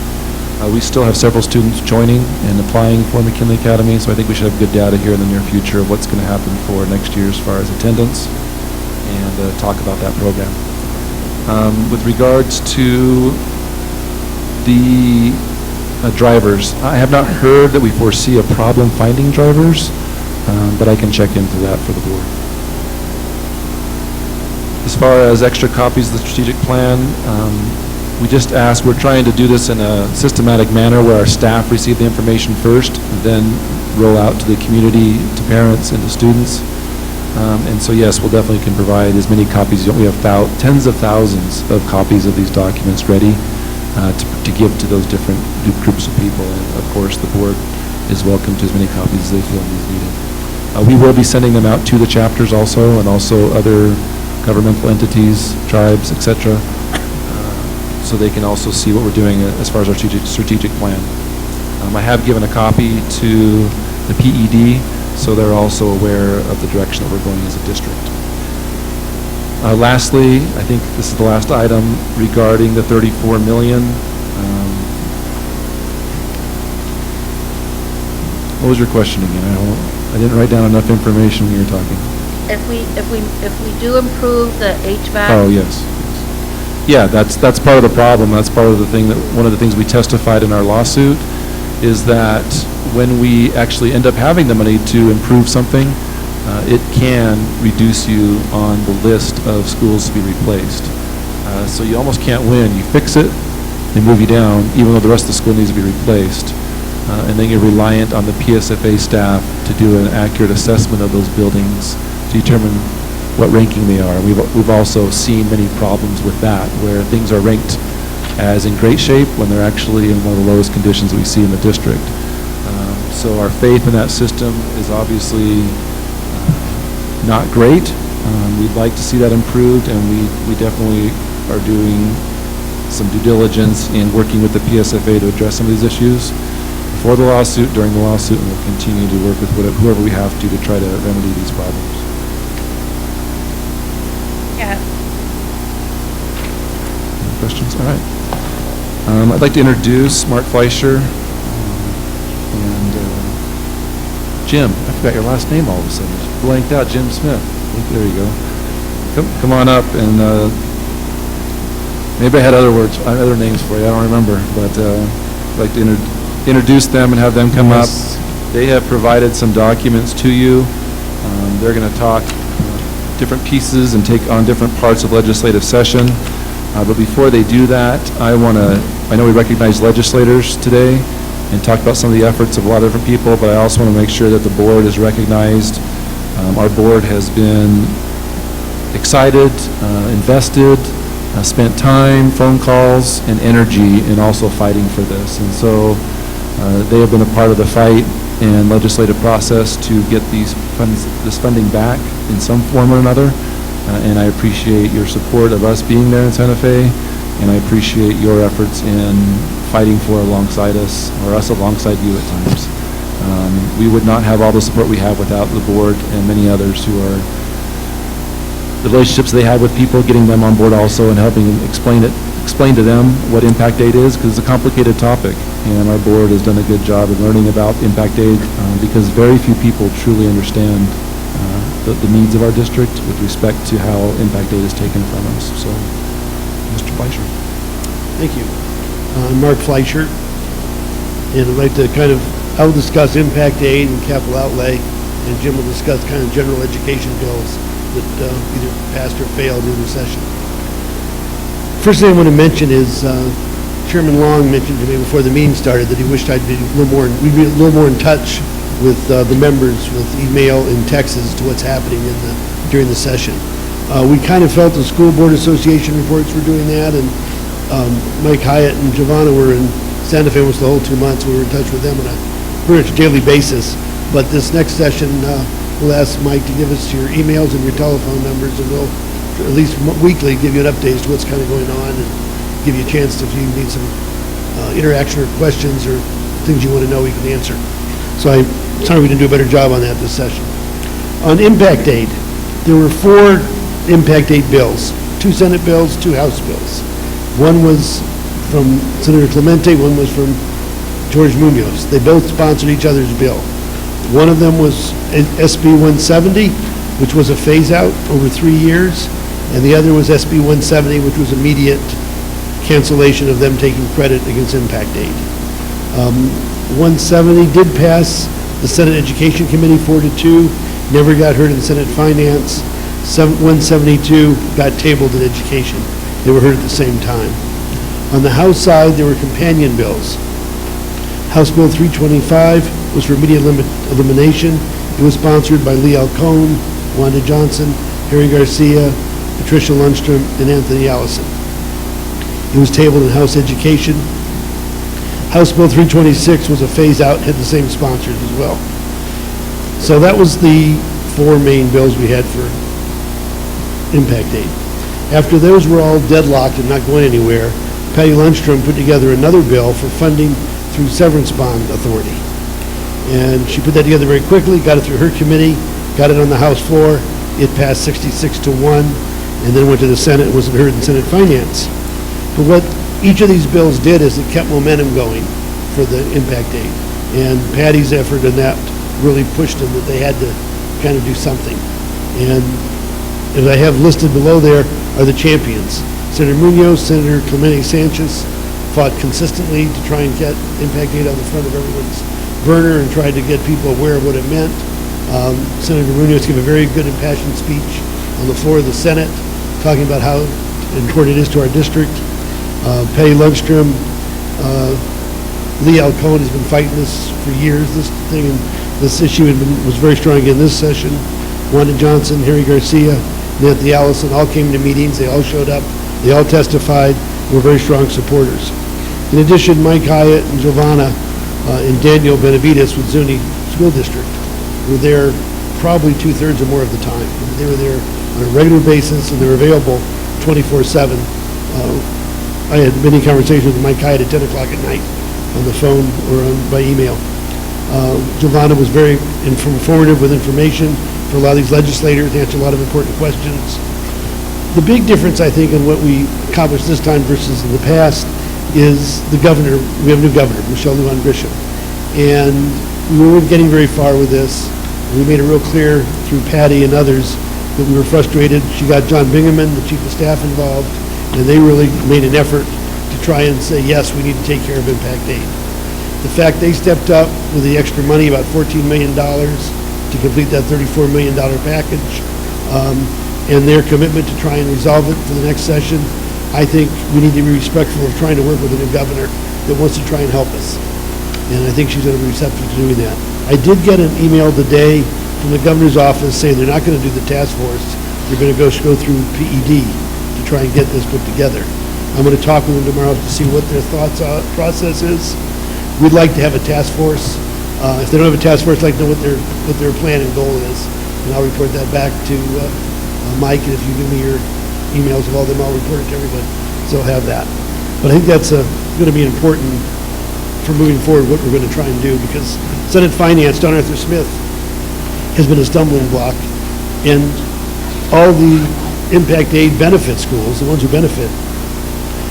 We still have several students joining and applying for McKinley Academy, so I think we should have good data here in the near future of what's going to happen for next year as far as attendance, and talk about that program. With regards to the drivers, I have not heard that we foresee a problem finding drivers, but I can check into that for the board. As far as extra copies of the strategic plan, we just asked, we're trying to do this in a systematic manner where our staff receive the information first, then roll out to the community, to parents, and to students. And so yes, we'll definitely can provide as many copies. We have tens of thousands of copies of these documents ready to give to those different groups of people. And of course, the board is welcome to as many copies as they feel is needed. We will be sending them out to the chapters also, and also other governmental entities, tribes, etc., so they can also see what we're doing as far as our strategic plan. I have given a copy to the PED, so they're also aware of the direction that we're going as a district. Lastly, I think this is the last item regarding the 34 million. What was your question again? I didn't write down enough information when you were talking. If we do improve the HVAC. Oh, yes. Yeah, that's part of the problem. That's part of the thing that, one of the things we testified in our lawsuit is that when we actually end up having the money to improve something, it can reduce you on the list of schools to be replaced. So you almost can't win. You fix it, they move you down, even though the rest of the school needs to be replaced. And then you're reliant on the PSFA staff to do an accurate assessment of those buildings to determine what ranking they are. We've also seen many problems with that, where things are ranked as in great shape when they're actually in one of the lowest conditions that we see in the district. So our faith in that system is obviously not great. We'd like to see that improved, and we definitely are doing some due diligence in working with the PSFA to address some of these issues before the lawsuit, during the lawsuit, and we'll continue to work with whoever we have to try to remedy these problems. Yeah. Any questions? All right. I'd like to introduce Mark Fleischer and Jim. I forgot your last name all of a sudden. Just blanked out. Jim Smith. There you go. Come on up, and maybe I had other names for you. I don't remember, but I'd like to introduce them and have them come up. They have provided some documents to you. They're going to talk different pieces and take on different parts of legislative session. But before they do that, I know we recognize legislators today and talk about some of the efforts of a lot of different people, but I also want to make sure that the board is recognized. Our board has been excited, invested, spent time, phone calls, and energy in also fighting for this. And so they have been a part of the fight and legislative process to get this funding back in some form or another. And I appreciate your support of us being there in Santa Fe, and I appreciate your efforts in fighting for alongside us, or us alongside you at times. We would not have all the support we have without the board and many others who are, the relationships they have with people, getting them on board also and helping explain to them what impact aid is, because it's a complicated topic. And our board has done a good job of learning about impact aid because very few people truly understand the needs of our district with respect to how impact aid is taken from us. So, Mr. Fleischer. Thank you. I'm Mark Fleischer, and I'd like to I'll discuss impact aid and capital outlay, and Jim will discuss general education bills that either passed or failed in the session. First thing I want to mention is Chairman Long mentioned to me before the meeting started that he wished we'd be a little more in touch with the members with email and texts as to what's happening during the session. We kind of felt the school board association reports were doing that, and Mike Hyatt and Giovanna were in Santa Fe almost the whole 2 months. We were in touch with them on a pretty much daily basis. But this next session, we'll ask Mike to give us your emails and your telephone numbers, and we'll at least weekly give you an update as to what's kind of going on, and give you a chance if you need some interaction or questions or things you want to know, we can answer. So I'm sorry we didn't do a better job on that this session. On impact aid, there were 4 impact aid bills, 2 Senate bills, 2 House bills. One was from Senator Clemente, one was from George Munoz. They both sponsored each other's bill. One of them was SB 170, which was a phase-out over 3 years, and the other was SB 170, which was immediate cancellation of them taking credit against impact aid. 170 did pass the Senate Education Committee 4-2, never got heard in Senate Finance. 172 got tabled in Education. They were heard at the same time. On the House side, there were companion bills. House Bill 325 was for immediate elimination. It was sponsored by Lee Alcone, Wanda Johnson, Harry Garcia, Patricia Lundstrom, and Anthony Allison. It was tabled in House Education. House Bill 326 was a phase-out, had the same sponsors as well. So that was the 4 main bills we had for impact aid. After those were all deadlocked and not going anywhere, Patty Lundstrom put together another bill for funding through severance bond authority. And she put that together very quickly, got it through her committee, got it on the House floor. It passed 66-1, and then went to the Senate and wasn't heard in Senate Finance. But what each of these bills did is it kept momentum going for the impact aid. And Patty's effort in that really pushed them that they had to kind of do something. And as I have listed below there are the champions. Senator Munoz, Senator Clemente Sanchez fought consistently to try and get impact aid on the front of everyone's burner and tried to get people aware of what it meant. Senator Munoz gave a very good impassioned speech on the floor of the Senate talking about how important it is to our district. Patty Lundstrom, Lee Alcone has been fighting this for years, this thing, and this issue was very strong in this session. Wanda Johnson, Harry Garcia, Nancy Allison all came to meetings, they all showed up, they all testified, were very strong supporters. In addition, Mike Hyatt and Giovanna and Daniel Benavides with Zuni School District were there probably 2/3 or more of the time. They were there on a regular basis and they were available 24/7. I had many conversations with Mike Hyatt at 10 o'clock at night on the phone or by email. Giovanna was very informative with information for a lot of these legislators, answered a lot of important questions. The big difference, I think, in what we accomplished this time versus in the past is the governor. We have a new governor, Michelle Lujan Grisham. And we weren't getting very far with this. We made it real clear through Patty and others that we were frustrated. She got John Bingaman, the chief of staff, involved, and they really made an effort to try and say, yes, we need to take care of impact aid. The fact they stepped up with the extra money, about $14 million, to complete that $34 million package, and their commitment to try and resolve it for the next session, I think we need to be respectful of trying to work with a new governor that wants to try and help us. And I think she's going to be receptive to doing that. I did get an email today from the governor's office saying they're not going to do the task force. They're going to go through PED to try and get this put together. I'm going to talk with them tomorrow to see what their process is. We'd like to have a task force. If they don't have a task force, I'd like to know what their plan and goal is, and I'll report that back to Mike. And if you give me your emails of all them, I'll report it to everybody, so I'll have that. But I think that's going to be important for moving forward, what we're going to try and do, because Senate Finance, Don Arthur Smith, has been a stumbling block, and all the impact aid benefit schools, the ones who benefit,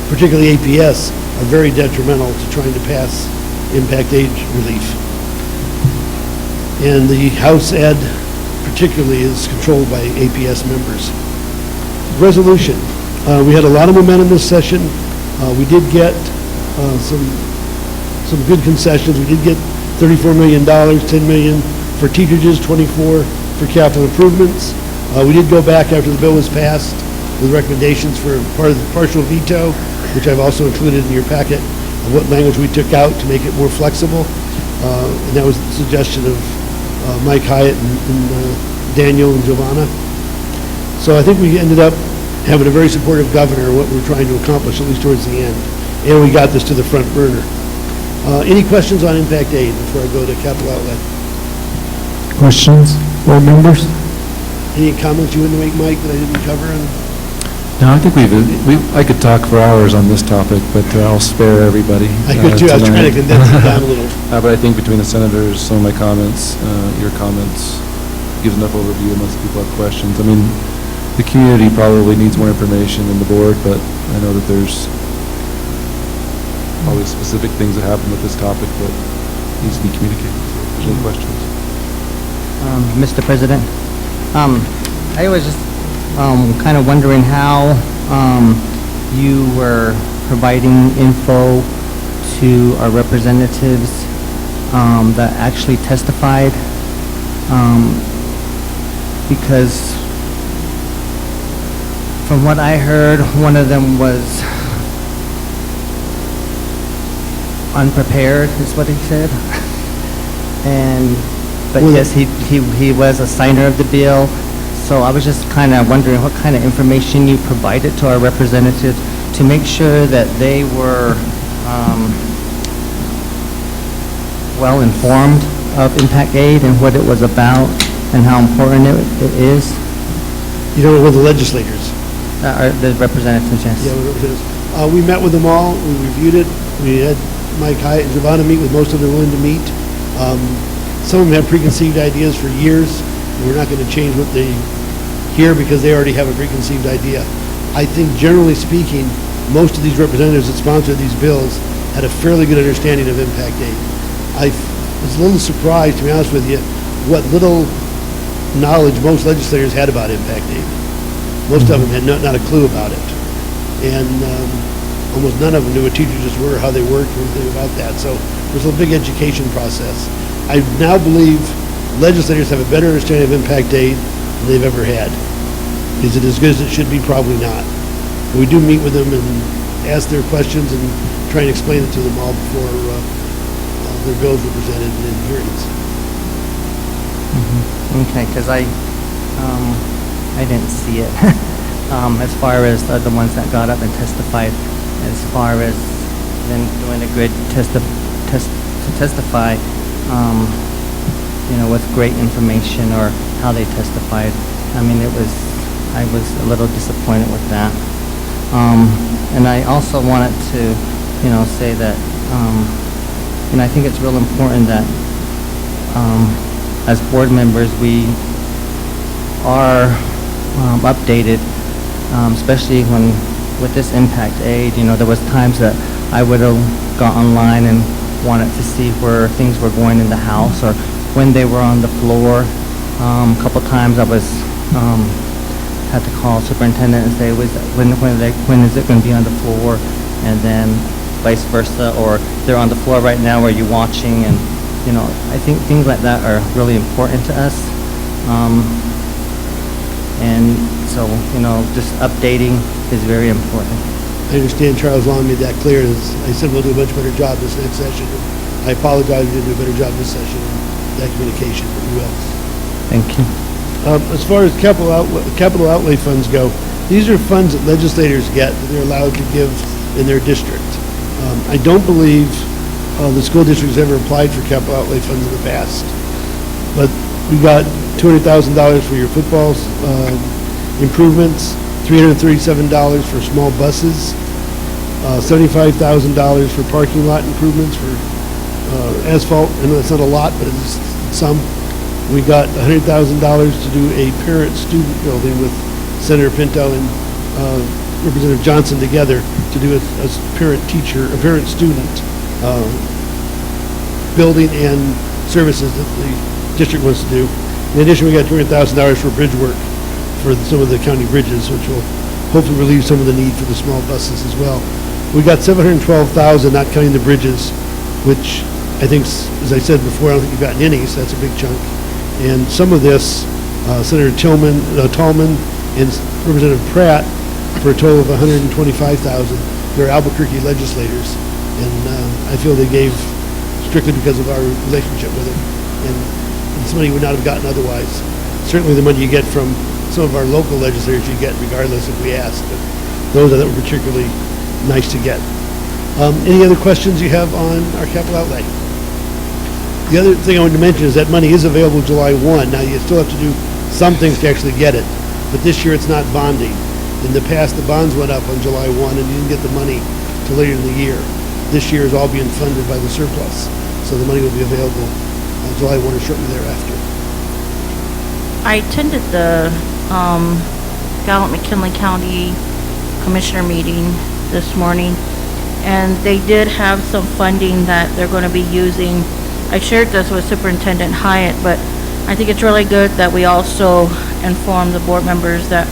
particularly APS, are very detrimental to trying to pass impact aid relief. And the House Ed particularly is controlled by APS members. Resolution. We had a lot of momentum this session. We did get some good concessions. We did get $34 million, $10 million for teachers, 24 for capital improvements. We did go back after the bill was passed with recommendations for part of the partial veto, which I've also included in your packet, of what language we took out to make it more flexible. And that was the suggestion of Mike Hyatt and Daniel and Giovanna. So I think we ended up having a very supportive governor, what we're trying to accomplish, at least towards the end. And we got this to the front burner. Any questions on impact aid before I go to capital outlay? Questions, board members? Any comments you want to make, Mike, that I didn't cover? No, I think I could talk for hours on this topic, but I'll spare everybody. I could too. I was trying to tonight. condense it down a little. But I think between the senators, some of my comments, your comments, gives enough overview unless people have questions. I mean, the community probably needs more information than the board, but I know that there's probably specific things that happen with this topic that needs to be communicated. So if there's any questions. Mr. President, I was just kind of wondering how you were providing info to our representatives that actually testified, because from what I heard, one of them was unprepared, is what he said. But yes, he was a signer of the bill. So I was just kind of wondering what kind of information you provided to our representatives to make sure that they were well informed of impact aid and what it was about and how important it is. You know, with the legislators? The representatives, yes. Yeah, with representatives. We met with them all. We reviewed it. We had Mike Hyatt and Giovanna meet with most of them willing to meet. Some of them have preconceived ideas for years. We're not going to change what they hear because they already have a preconceived idea. I think generally speaking, most of these representatives that sponsored these bills had a fairly good understanding of impact aid. I was a little surprised, to be honest with you, what little knowledge most legislators had about impact aid. Most of them had not a clue about it. And almost none of them knew what teachers were, how they worked, or anything about that. So it was a big education process. I now believe legislators have a better understanding of impact aid than they've ever had. Is it as good as it should be? Probably not. But we do meet with them and ask their questions and try and explain it to them all before their bills were presented in hearings. Okay, because I didn't see it. As far as the ones that got up and testified, as far as them doing a good to testify, with great information or how they testified. I mean, I was a little disappointed with that. And I also wanted to, say that, I think it's real important that as board members, we are updated, especially with this impact aid. There was times that I would have gone online and wanted to see where things were going in the house or when they were on the floor. A couple times I was had to call superintendent and say, when is it going to be on the floor? And then vice versa, or they're on the floor right now, are you watching? And I think things like that are really important to us. And so, just updating is very important. I understand Charles Long made that clear. I said we'll do a much better job this next session. I apologize, we didn't do a better job this session on that communication, but we will. Thank you. As far as capital outlay funds go, these are funds that legislators get that they're allowed to give in their district. I don't believe the school district's ever applied for capital outlay funds in the past, but we got $200,000 for your football improvements, $337 for small buses, $75,000 for parking lot improvements for asphalt. I know that's not a lot, but it's some. We got $100,000 to do a parent-student building with Senator Pinto and Representative Johnson together to do a parent-student building and services that the district wants to do. In addition, we got $200,000 for bridge work for some of the county bridges, which will hopefully relieve some of the need for the small buses as well. We got $712,000, not counting the bridges, which I think, as I said before, I don't think you've gotten any, so that's a big chunk. And some of this, Senator Tallman and Representative Pratt, for a total of $125,000. They're Albuquerque legislators, and I feel they gave strictly because of our relationship with them, and some money you would not have gotten otherwise. Certainly the money you get from some of our local legislators you get regardless if we ask, but those that were particularly nice to get. Any other questions you have on our capital outlay? The other thing I wanted to mention is that money is available July 1. Now, you still have to do some things to actually get it, but this year it's not bonding. In the past, the bonds went up on July 1 and you didn't get the money till later in the year. This year is all being funded by the surplus, so the money will be available July 1 or shortly thereafter. I attended the Gallup McKinley County Commissioner meeting this morning, and they did have some funding that they're going to be using. I shared this with Superintendent Hyatt, but I think it's really good that we also inform the board members that,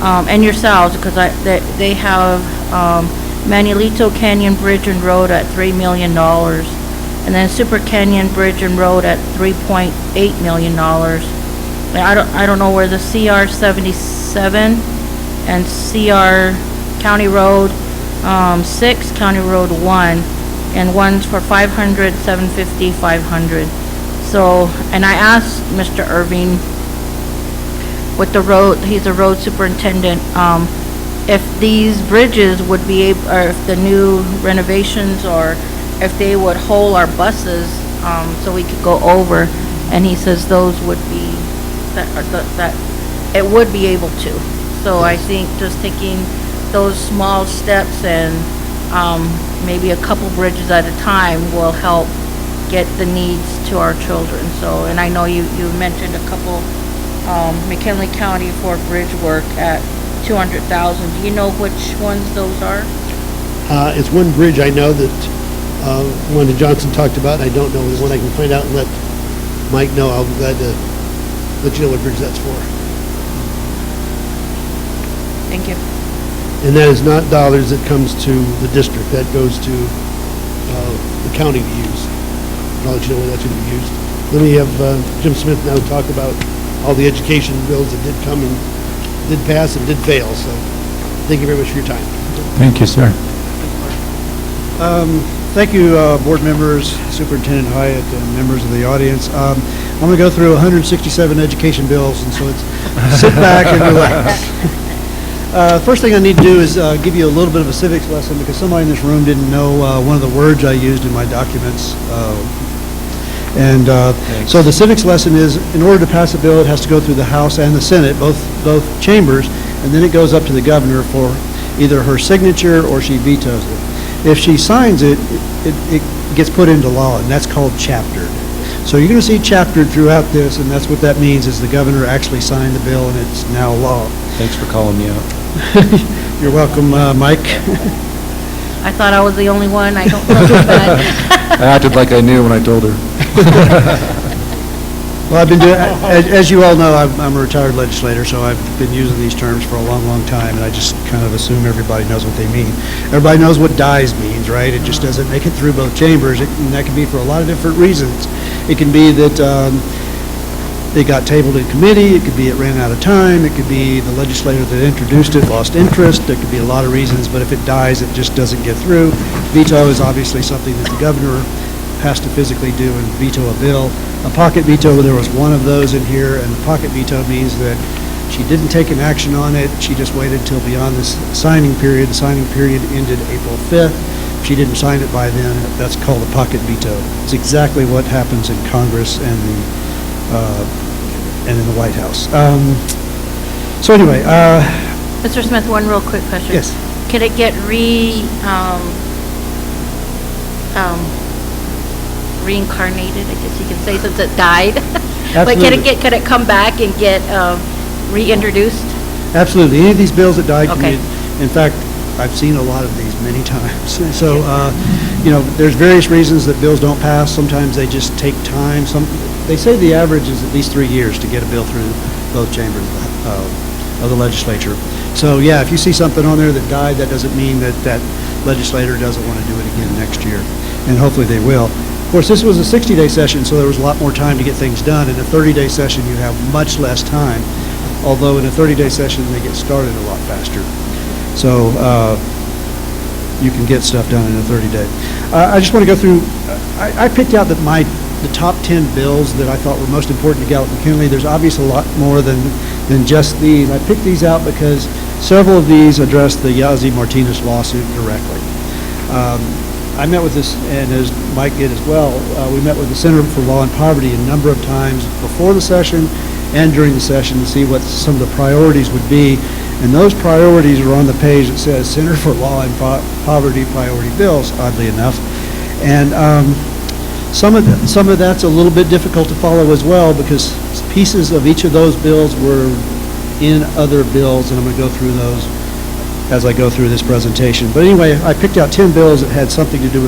and yourselves, because they have Manulito Canyon Bridge and Road at $3 million, and then Super Canyon Bridge and Road at $3.8 million. I don't know where the CR 77 and CR County Road 6, County Road 1, and one's for 500, 750, 500. So, and I asked Mr. Irving with the road, he's a road superintendent, if these bridges would be able, or if the new renovations, or if they would hold our buses, so we could go over, and he says those would be, that it would be able to. So I think just taking those small steps and maybe a couple bridges at a time will help get the needs to our children. So, and I know you mentioned a couple, McKinley County for bridge work at 200,000. Do you know which ones those are? It's one bridge I know that one that Johnson talked about. I don't know the one. I can find out and let Mike know. I'll be glad to let you know what bridge that's for. Thank you. And that is not dollars that comes to the district. That goes to the county to use. I'll let you know where that's going to be used. Let me have Jim Smith now talk about all the education bills that did come and did pass and did fail. So thank you very much for your time. Thank you, sir. Thank you, board members, Superintendent Hyatt, and members of the audience. I'm going to go through 167 education bills, and so it's sit back and relax. First thing I need to do is give you a little bit of a civics lesson, because somebody in this room didn't know one of the words I used in my documents. So the civics lesson is, in order to pass a bill, it has to go through the House and the Senate, both chambers, and then it goes up to the governor for either her signature or she vetoes it. If she signs it, it gets put into law, and that's called chaptered. So you're going to see chaptered throughout this, and that's what that means, is the governor actually signed the bill and it's now law. Thanks for calling me out. You're welcome, Mike. I thought I was the only one. I don't feel too bad. I acted like I knew when I told her. Well, I've been doing, as you all know, I'm a retired legislator, so I've been using these terms for a long, long time, and I just kind of assume everybody knows what they mean. Everybody knows what dies means, right? It just doesn't make it through both chambers, and that can be for a lot of different reasons. It can be that it got tabled in committee, it could be it ran out of time, it could be the legislator that introduced it lost interest, there could be a lot of reasons, but if it dies, it just doesn't get through. Veto is obviously something that the governor has to physically do and veto a bill. A pocket veto, there was one of those in here, and the pocket veto means that she didn't take an action on it, she just waited till beyond this signing period. The signing period ended April 5th. If she didn't sign it by then, that's called a pocket veto. It's exactly what happens in Congress and in the White House. So anyway, Mr. Smith, one real quick question. Yes. Can it get reincarnated, I guess you can say, since it died? But can it come back and get reintroduced? Absolutely. Any of these bills that died can Okay. be, in fact, I've seen a lot of these many times. So, there's various reasons that bills don't pass. Sometimes they just take time. They say the average is at least 3 years to get a bill through both chambers of the legislature. So, yeah, if you see something on there that died, that doesn't mean that that legislator doesn't want to do it again next year. And hopefully they will. Of course, this was a 60-day session, so there was a lot more time to get things done. In a 30-day session, you have much less time, although in a 30-day session, they get started a lot faster. So you can get stuff done in a 30-day. I just want to go through, I picked out my the top 10 bills that I thought were most important to Gallup McKinley. There's obviously a lot more than just these. I picked these out because several of these address the Yazzie Martinez lawsuit directly. I met with this, and as Mike did as well, we met with the Center for Law and Poverty a number of times before the session and during the session to see what some of the priorities would be. And those priorities are on the page that says Center for Law and Poverty Priority Bills, oddly enough. And some of that's a little bit difficult to follow as well, because pieces of each of those bills were in other bills, and I'm going to go through those as I go through this presentation. But anyway, I picked out 10 bills that had something to do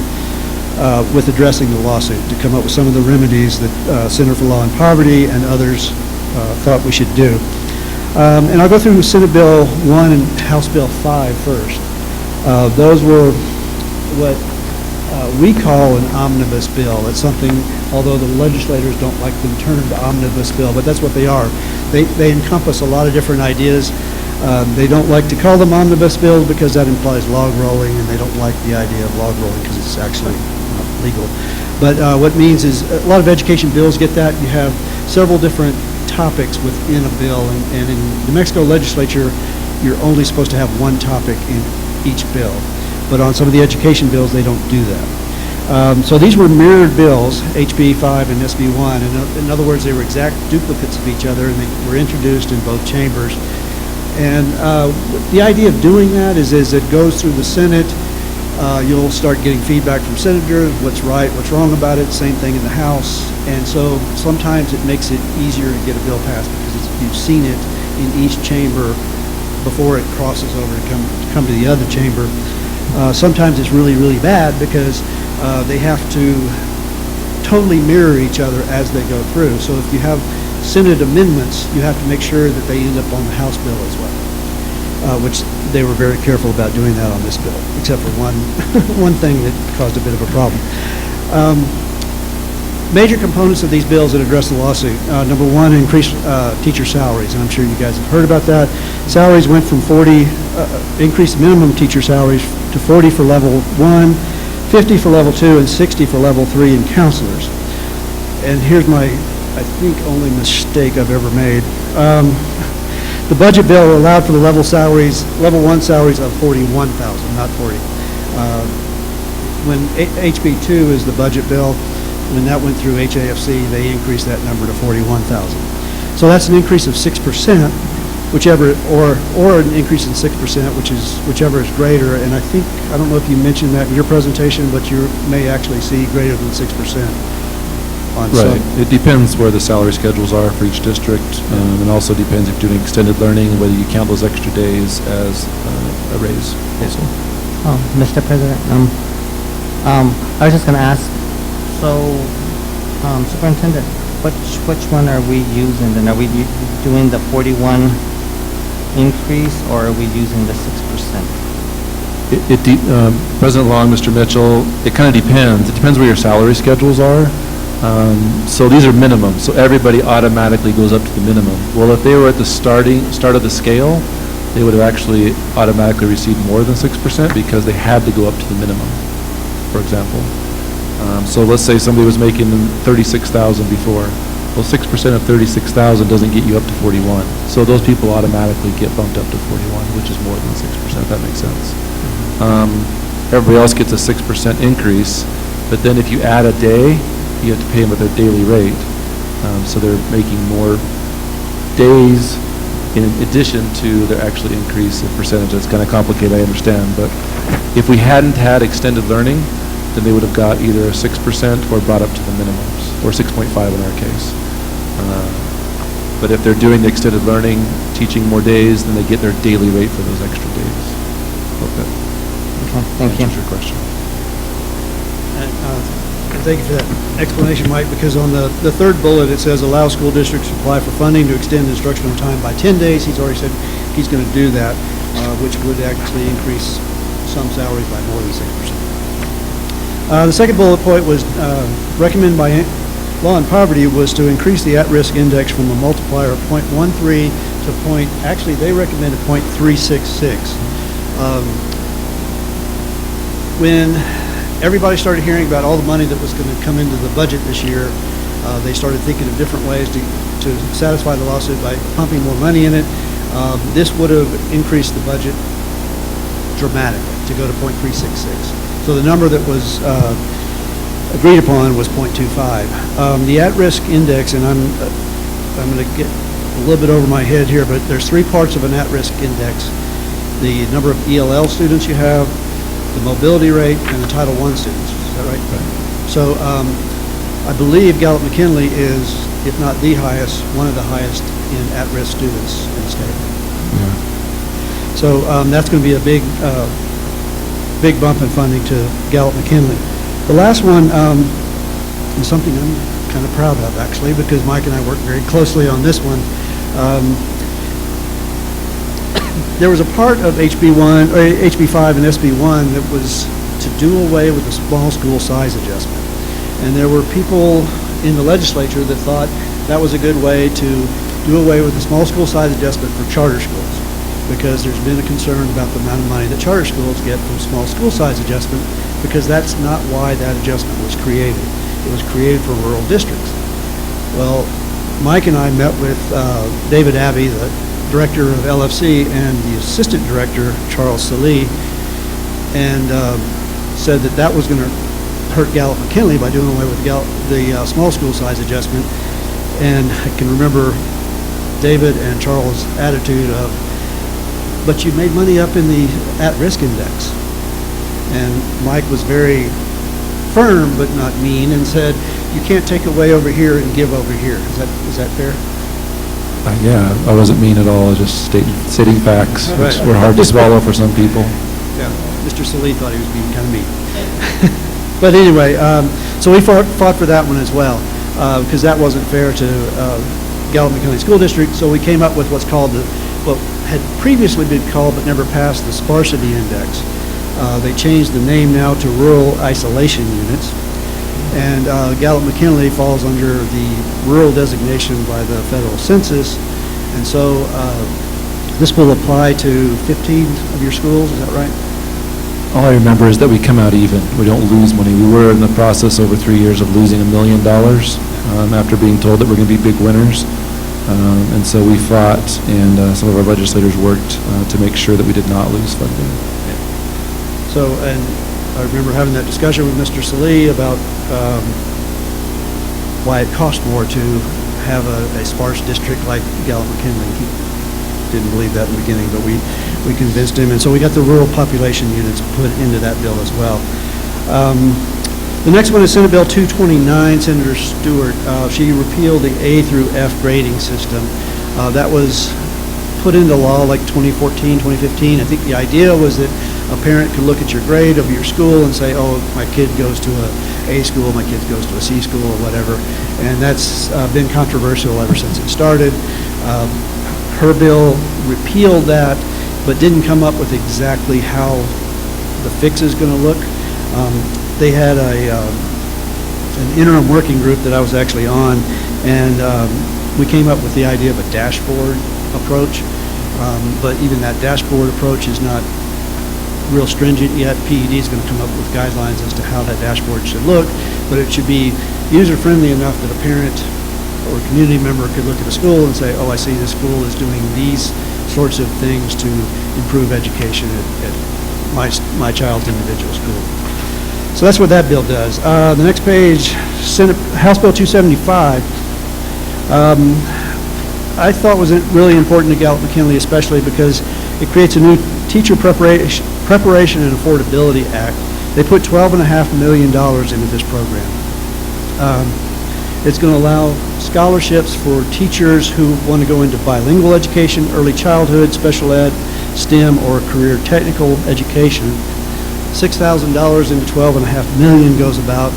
with addressing the lawsuit, to come up with some of the remedies that Center for Law and Poverty and others thought we should do. And I'll go through Senate Bill 1 and House Bill 5 first. Those were what we call an omnibus bill. It's something, although the legislators don't like the term the omnibus bill, but that's what they are. They encompass a lot of different ideas. They don't like to call them omnibus bills because that implies log rolling, and they don't like the idea of log rolling because it's actually not legal. But what it means is a lot of education bills get that. You have several different topics within a bill, and in the New Mexico legislature, you're only supposed to have one topic in each bill. But on some of the education bills, they don't do that. So these were mirrored bills, HB 5 and SB 1. In other words, they were exact duplicates of each other, and they were introduced in both chambers. And the idea of doing that is as it goes through the Senate, you'll start getting feedback from senators, what's right, what's wrong about it, same thing in the House. And so sometimes it makes it easier to get a bill passed because you've seen it in each chamber before it crosses over to come to the other chamber. Sometimes it's really, really bad because they have to totally mirror each other as they go through. So if you have Senate amendments, you have to make sure that they end up on the House bill as well, which they were very careful about doing that on this bill, except for one thing that caused a bit of a problem. Major components of these bills that address the lawsuit. Number one, increase teacher salaries, and I'm sure you guys have heard about that. Salaries went from 40, increased minimum teacher salaries to 40 for level 1, 50 for level 2, and 60 for level 3 in counselors. And here's my, I think, only mistake I've ever made. The budget bill allowed for the level 1 salaries of 41,000, not 40. When HB 2 is the budget bill, when that went through HAFC, they increased that number to 41,000. So that's an increase of 6%, whichever, or an increase in 6%, whichever is greater. And I don't know if you mentioned that in your presentation, but you may actually see greater than 6%. Right. It depends where the salary schedules are for each district, and also depends if you're doing extended learning and whether you count those extra days as a raise also. Mr. President, I was just going to ask, so Superintendent, which one are we using? And are we doing the 41 increase, or are we using the 6%? President Long, Mr. Mitchell, it kind of depends. It depends where your salary schedules are. So these are minimums, so everybody automatically goes up to the minimum. Well, if they were at the start of the scale, they would have actually automatically received more than 6% because they had to go up to the minimum, for example. So let's say somebody was making 36,000 before. Well, 6% of 36,000 doesn't get you up to 41. So those people automatically get bumped up to 41, which is more than 6%, if that makes sense. Everybody else gets a 6% increase, but then if you add a day, you have to pay them at their daily rate. So they're making more days in addition to their actually increase in percentage. It's kind of complicated, I understand, but if we hadn't had extended learning, then they would have got either 6% or brought up to the minimums, or 6.5 in our case. But if they're doing the extended learning, teaching more days, then they get their daily rate for those extra days. Hope that answers your question. Thank you for that explanation, Mike, because on the third bullet, it says allow school districts to apply for funding to extend instructional time by 10 days. He's already said he's going to do that, which would actually increase some salaries by more than 6%. The second bullet point was recommended by Law and Poverty was to increase the at-risk index from a multiplier of 0.13 to actually they recommended 0.366. When everybody started hearing about all the money that was going to come into the budget this year. They started thinking of different ways to satisfy the lawsuit by pumping more money in it. This would have increased the budget dramatically to go to .366. So the number that was agreed upon was .25. The at-risk index, and I'm going to get a little bit over my head here, but there's three parts of an at-risk index: the number of ELL students you have, the mobility rate, and the Title I students. Is that right? Right. So I believe Gallup McKinley is, if not the highest, one of the highest in at-risk students in the state. Yeah. So that's going to be a big bump in funding to Gallup McKinley. The last one is something I'm kind of proud of, actually, because Mike and I worked very closely on this one. There was a part of HB1, or HB5 and SB1 that was to do away with the small school size adjustment. And there were people in the legislature that thought that was a good way to do away with the small school size adjustment for charter schools, because there's been a concern about the amount of money that charter schools get from small school size adjustment, because that's not why that adjustment was created. It was created for rural districts. Well, Mike and I met with David Abbey, the director of LFC, and the assistant director, Charles Salih, and said that that was going to hurt Gallup McKinley by doing away with the small school size adjustment. And I can remember David and Charles' attitude of, but you made money up in the at-risk index. And Mike was very firm but not mean and said, you can't take away over here and give over here. Is that fair? Yeah, I wasn't mean at all, just stating facts, which were hard to swallow for some people. Yeah, Mr. Salih thought he was being kind of mean. But anyway, so we fought for that one as well, because that wasn't fair to Gallup McKinley School District. So we came up with what's called what had previously been called but never passed the sparsity index. They changed the name now to rural isolation units. And Gallup McKinley falls under the rural designation by the federal census. And so this will apply to 15 of your schools, is that right? All I remember is that we come out even. We don't lose money. We were in the process over 3 years of losing $1 million after being told that we're going to be big winners. And so we fought, and some of our legislators worked to make sure that we did not lose funding. So, and I remember having that discussion with Mr. Salih about why it cost more to have a sparse district like Gallup McKinley. He didn't believe that in the beginning, but we convinced him, and so we got the rural population units put into that bill as well. The next one is Senate Bill 229, Senator Stewart. She repealed the A through F grading system. That was put into law like 2014, 2015. I think the idea was that a parent could look at your grade of your school and say, oh, my kid goes to a school, my kid goes to a C school or whatever. And that's been controversial ever since it started. Her bill repealed that, but didn't come up with exactly how the fix is going to look. They had an interim working group that I was actually on, and we came up with the idea of a dashboard approach. But even that dashboard approach is not real stringent yet. PED is going to come up with guidelines as to how that dashboard should look, but it should be user-friendly enough that a parent or community member could look at a school and say, oh, I see this school is doing these sorts of things to improve education at my child's individual school. So that's what that bill does. The next page, House Bill 275. I thought was really important to Gallup McKinley, especially because it creates a new Teacher Preparation and Affordability Act. They put $12.5 million into this program. It's going to allow scholarships for teachers who want to go into bilingual education, early childhood, special ed, STEM, or career technical education. $6,000 into $12.5 million goes about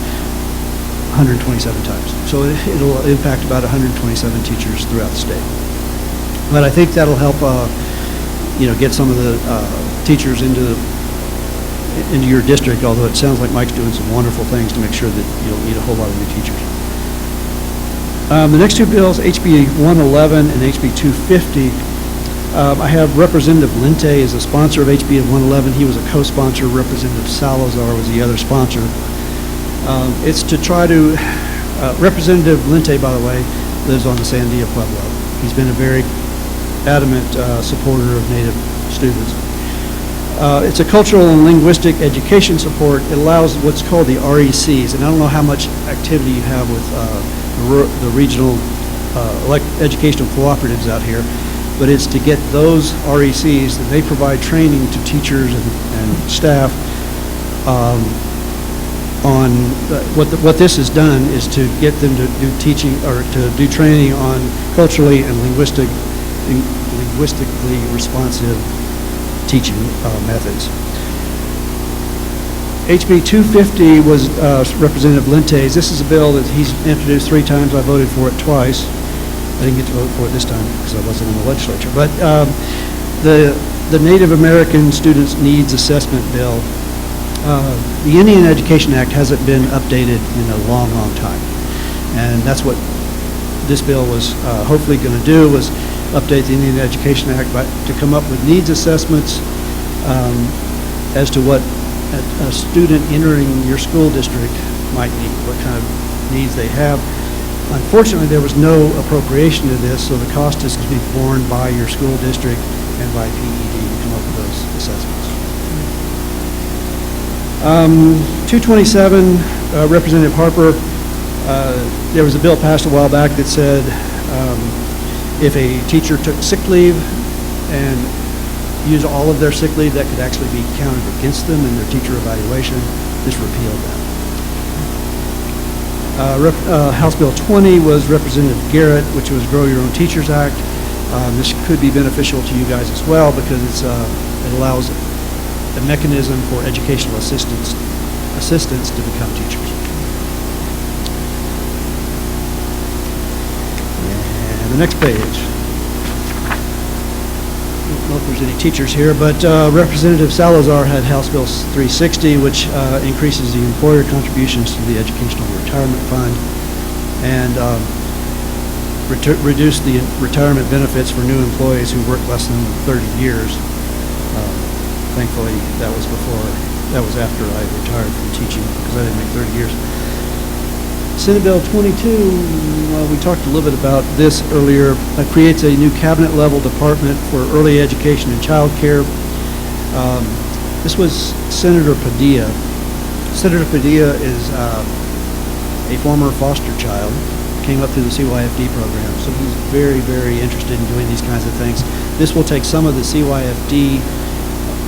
127 times. So it'll impact about 127 teachers throughout the state. But I think that'll help, get some of the teachers into your district, although it sounds like Mike's doing some wonderful things to make sure that you don't need a whole lot of new teachers. The next two bills, HB 111 and HB 250, I have Representative Lente as a sponsor of HB 111. He was a co-sponsor. Representative Salazar was the other sponsor. It's to try to, Representative Lente, by the way, lives on the Sandia Pueblo. He's been a very adamant supporter of Native students. It's a cultural and linguistic education support. It allows what's called the RECs, and I don't know how much activity you have with the regional educational cooperatives out here, but it's to get those RECs, that they provide training to teachers and staff on what this has done is to get them to do teaching or to do training on culturally and linguistically responsive teaching methods. HB 250 was Representative Lente's. This is a bill that he's introduced 3 times. I voted for it twice. I didn't get to vote for it this time because I wasn't in the legislature. But the Native American Students Needs Assessment Bill, the Indian Education Act hasn't been updated in a long, long time. And that's what this bill was hopefully going to do, was update the Indian Education Act to come up with needs assessments as to what a student entering your school district might need, what kind of needs they have. Unfortunately, there was no appropriation to this, so the cost is to be borne by your school district and by PED to come up with those assessments. 227, Representative Harper, there was a bill passed a while back that said if a teacher took sick leave and used all of their sick leave, that could actually be counted against them in their teacher evaluation. This repealed that. House Bill 20 was Representative Garrett, which was Grow Your Own Teachers Act. This could be beneficial to you guys as well because it allows a mechanism for educational assistants to become teachers. And the next page. I don't know if there's any teachers here, but Representative Salazar had House Bill 360, which increases the employer contributions to the Educational Retirement Fund and reduce the retirement benefits for new employees who work less than 30 years. Thankfully, that was after I retired from teaching because I didn't make 30 years. Senate Bill 22, we talked a little bit about this earlier. It creates a new cabinet-level department for early education and child care. This was Senator Padilla. Senator Padilla is a former foster child, came up through the CYFD program, so he's very, very interested in doing these kinds of things. This will take some of the CYFD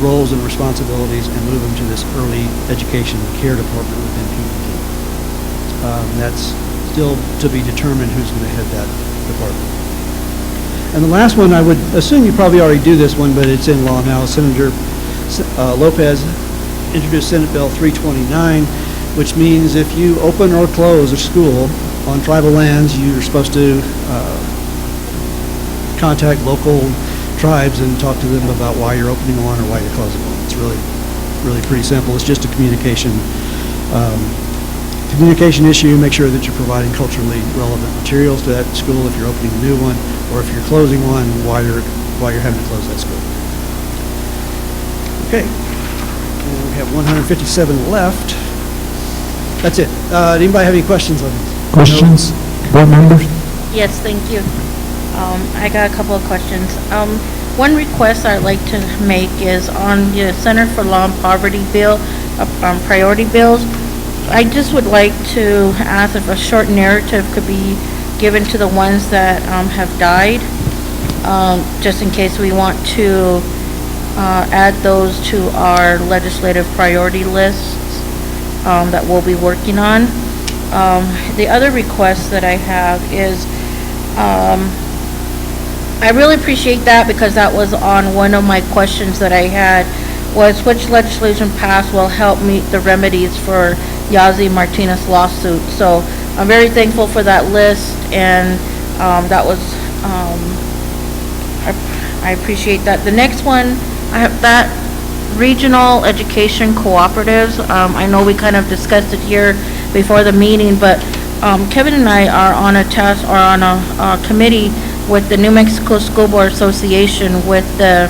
roles and responsibilities and move them to this early education care department within PPD. That's still to be determined who's going to head that department. And the last one, I would assume you probably already do this one, but it's in law now. Senator Lopez introduced Senate Bill 329, which means if you open or close a school on tribal lands, you're supposed to contact local tribes and talk to them about why you're opening one or why you're closing one. It's really pretty simple. It's just a communication issue. Make sure that you're providing culturally relevant materials to that school if you're opening a new one, or if you're closing one, why you're having to close that school. Okay, and we have 157 left. That's it. Anybody have any questions on this? Questions? Board members? Yes, thank you. I got a couple of questions. One request I'd like to make is on the Center for Law and Poverty bill, priority bills. I just would like to ask if a short narrative could be given to the ones that have died, just in case we want to add those to our legislative priority lists that we'll be working on. The other request that I have is, I really appreciate that because that was on one of my questions that I had, was which legislation passed will help meet the remedies for Yazzie Martinez lawsuit. So I'm very thankful for that list, and that was, I appreciate that. The next one, I have that regional education cooperatives. I know we kind of discussed it here before the meeting, but Kevin and I are on a task or on a committee with the New Mexico School Board Association with the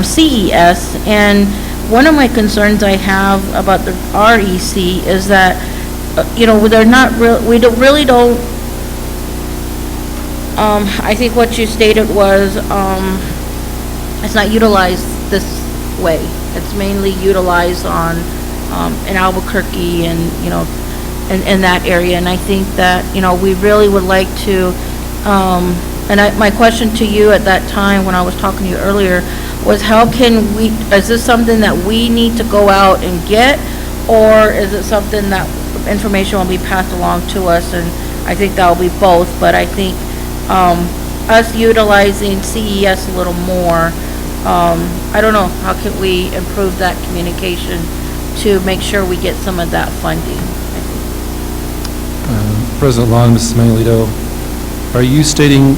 CES. And one of my concerns I have about the REC is that, they're not we really don't, I think what you stated was, it's not utilized this way. It's mainly utilized on, in Albuquerque and, in that area. And I think that, we really would like to, my question to you at that time when I was talking to you earlier was how can we, is this something that we need to go out and get, or is it something that information will be passed along to us? And I think that will be both, but I think us utilizing CES a little more, I don't know, how can we improve that communication to make sure we get some of that funding? President Long, Mrs. Manuelito, are you stating,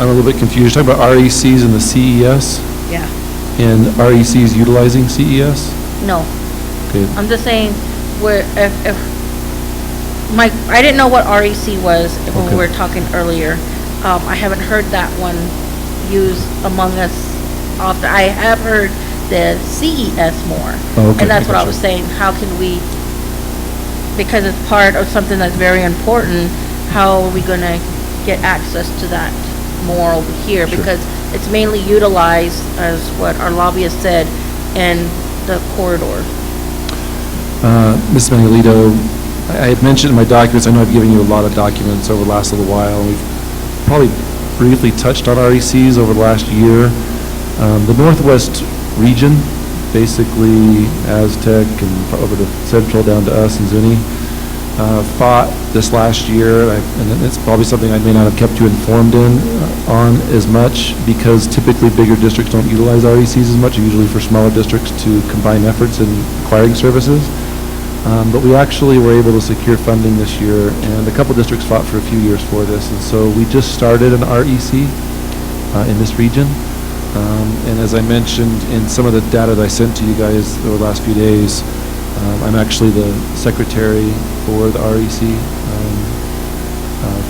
I'm a little bit confused, talking about RECs and the CES? Yeah. And RECs utilizing CES? No. Okay. I'm just saying, where, if I didn't know what REC was when we were talking earlier. I haven't heard that one used among us often. I have heard the CES more. Okay, And that's what I gotcha. was saying, how can we, because it's part of something that's very important, how are we gonna get access to that more over here? Sure. Because it's mainly utilized, as what our lobbyist said, in the corridor. Ms. Manuelito, I had mentioned in my documents, I know I've given you a lot of documents over the last little while. We've probably briefly touched on RECs over the last year. The Northwest region, basically Aztec and over to Central down to us and Zuni, fought this last year, and it's probably something I may not have kept you informed on as much, because typically bigger districts don't utilize RECs as much, usually for smaller districts to combine efforts in acquiring services. But we actually were able to secure funding this year, and a couple districts fought for a few years for this, and so we just started an REC in this region. And as I mentioned in some of the data that I sent to you guys over the last few days, I'm actually the secretary for the REC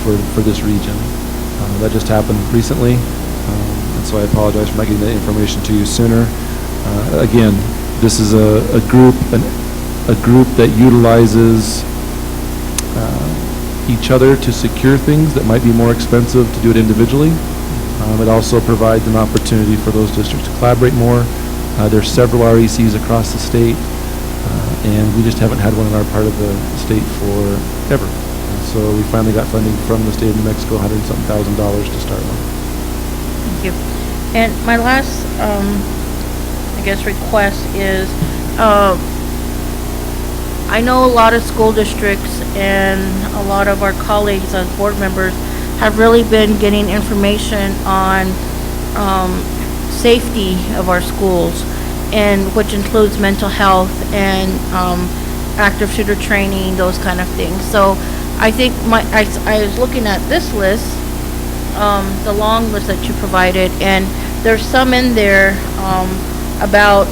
for this region. That just happened recently, and so I apologize for not getting that information to you sooner. Again, this is a group that utilizes each other to secure things that might be more expensive to do it individually. It also provides an opportunity for those districts to collaborate more. There's several RECs across the state, and we just haven't had one in our part of the state forever. So we finally got funding from the state of New Mexico, $100-something thousand to start one. Thank you. And my last, request is, I know a lot of school districts and a lot of our colleagues as board members have really been getting information on safety of our schools, and which includes mental health and active shooter training, those kind of things. So I think I was looking at this list, the long list that you provided, and there's some in there about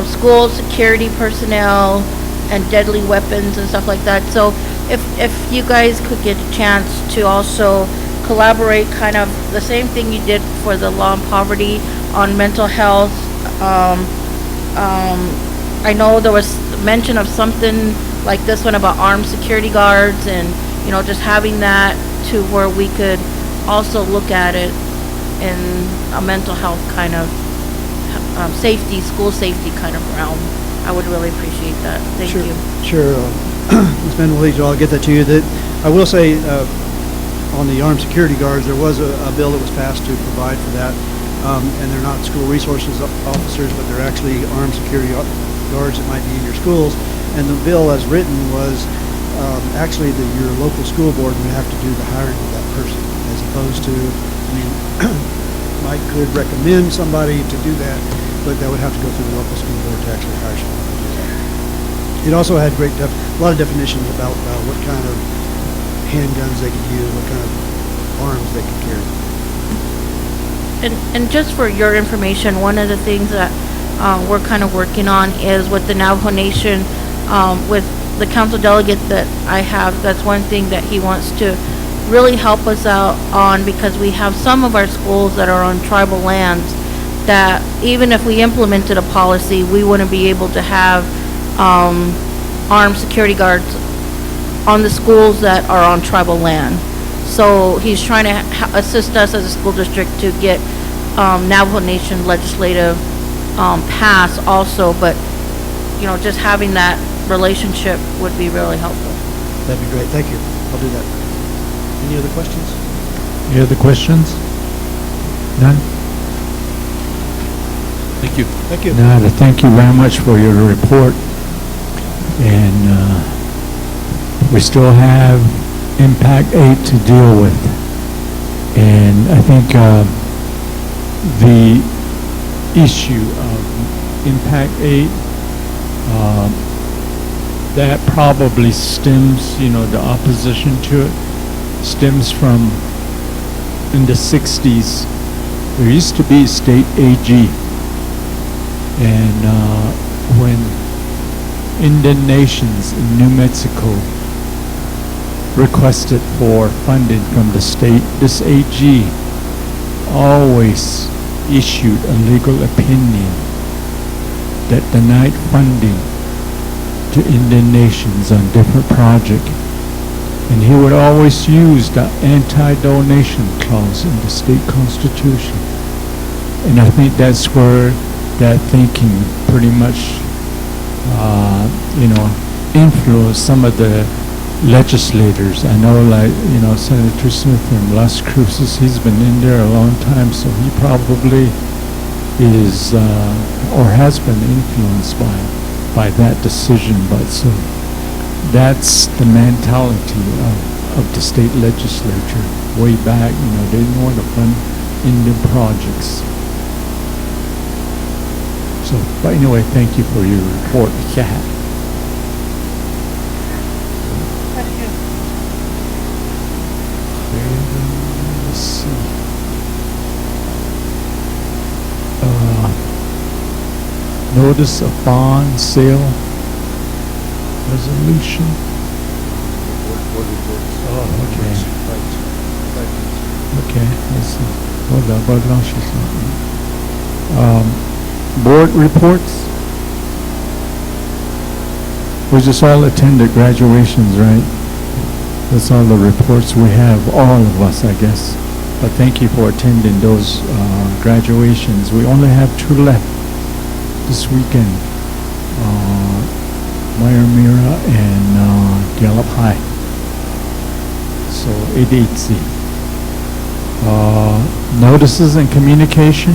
school security personnel and deadly weapons and stuff like that. So if you guys could get a chance to also collaborate, kind of the same thing you did for the law and poverty on mental health. I know there was mention of something like this one about armed security guards, and just having that to where we could also look at it in a mental health kind of safety, school safety kind of realm. I would really appreciate that. Thank you. Sure. Ms. Manuelito, I'll get that to you. I will say, on the armed security guards, there was a bill that was passed to provide for that, and they're not school resources officers, but they're actually armed security guards that might be in your schools. And the bill as written was actually your local school board would have to do the hiring of that person, as opposed to, Mike could recommend somebody to do that, but that would have to go through the local school board to actually hire someone to do that. It also had a lot of definitions about what kind of handguns they could use, what kind of arms they could carry. And just for your information, one of the things that we're kind of working on is with the Navajo Nation, with the council delegate that I have. That's one thing that he wants to really help us out on, because we have some of our schools that are on tribal lands that even if we implemented a policy, we wouldn't be able to have armed security guards on the schools that are on tribal land. So he's trying to assist us as a school district to get Navajo Nation legislative pass also, but, you know, just having that relationship would be really helpful. That'd be great, thank you. I'll do that. Any other questions? Any other questions? None? Thank you. Thank you. Nada, thank you very much for your report. And we still have Impact 8 to deal with. And I think the issue of Impact 8, that probably stems, you know, the opposition to it stems from in the 60s. There used to be a state AG. And when Indian nations in New Mexico requested for funding from the state, this AG always issued a legal opinion that denied funding to Indian nations on different projects. And he would always use the anti-donation clause in the state constitution. And I think that's where that thinking pretty much, you know, influenced some of the legislators. I know, like, you know, Senator Smith from Las Cruces, he's been in there a long time, so he probably is, or has been influenced by that decision. But so that's the mentality of the state legislature way back. You know, they didn't want to fund Indian projects. So, but anyway, thank you for your report. Yeah. Let's see. Notice of bond sale resolution. Oh, okay. Okay, let's see. Board reports. We just all attended graduations, right? That's all the reports we have, all of us, I guess. But thank you for attending those graduations. We only have 2 left this weekend. Mira and Gallup High. So 880. Notices and communication.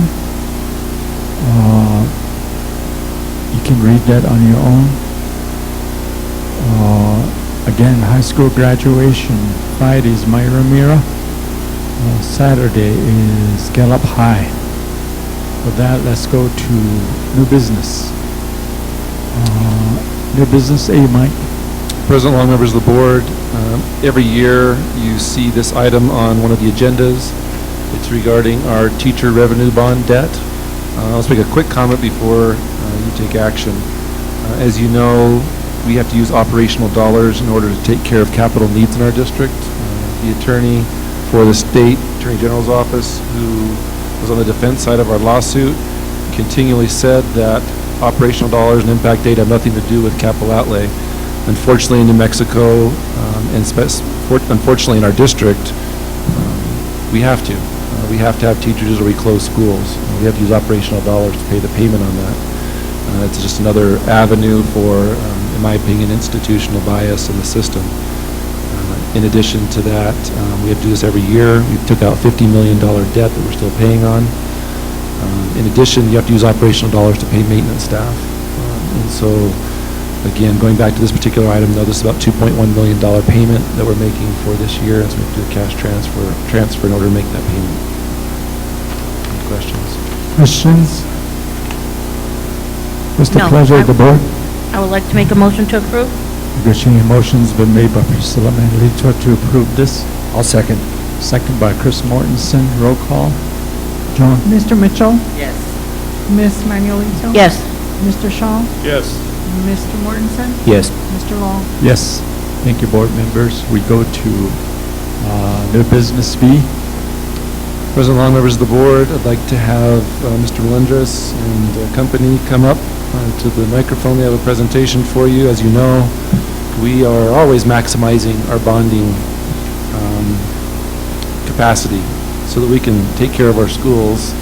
You can read that on your own. Again, high school graduation. Friday is Mira. Saturday is Gallup High. With that, let's go to new business. New business, Mike. President Long, members of the board, every year you see this item on one of the agendas. It's regarding our teacher revenue bond debt. Let's make a quick comment before you take action. As you know, we have to use operational dollars in order to take care of capital needs in our district. The attorney for the state attorney general's office, who was on the defense side of our lawsuit, continually said that operational dollars and impact data have nothing to do with capital outlay. Unfortunately, in New Mexico, and unfortunately in our district, we have to. We have to have teachers or we close schools. We have to use operational dollars to pay the payment on that. It's just another avenue for, in my opinion, institutional bias in the system. In addition to that, we have to do this every year. We took out $50 million debt that we're still paying on. In addition, you have to use operational dollars to pay maintenance staff. And so, again, going back to this particular item, though, this is about $2.1 million payment that we're making for this year, and so we have to do a cash transfer in order to make that payment. Any questions? Questions? What's the No, pleasure of the board? I would like to make a motion to approve. Negotiating motion's been made by Priscilla Manlito to approve this. I'll second. Second by Chris Mortensen. Roll call. John? Mr. Mitchell? Yes. Ms. Manuelito? Yes. Mr. Shaw? Yes. Mr. Mortensen? Yes. Mr. Long? Yes. Thank you, board members. We go to New business B. President Long, members of the board, I'd like to have Mr. Melendres and company come up to the microphone. They have a presentation for you. As you know, we are always maximizing our bonding capacity so that we can take care of our schools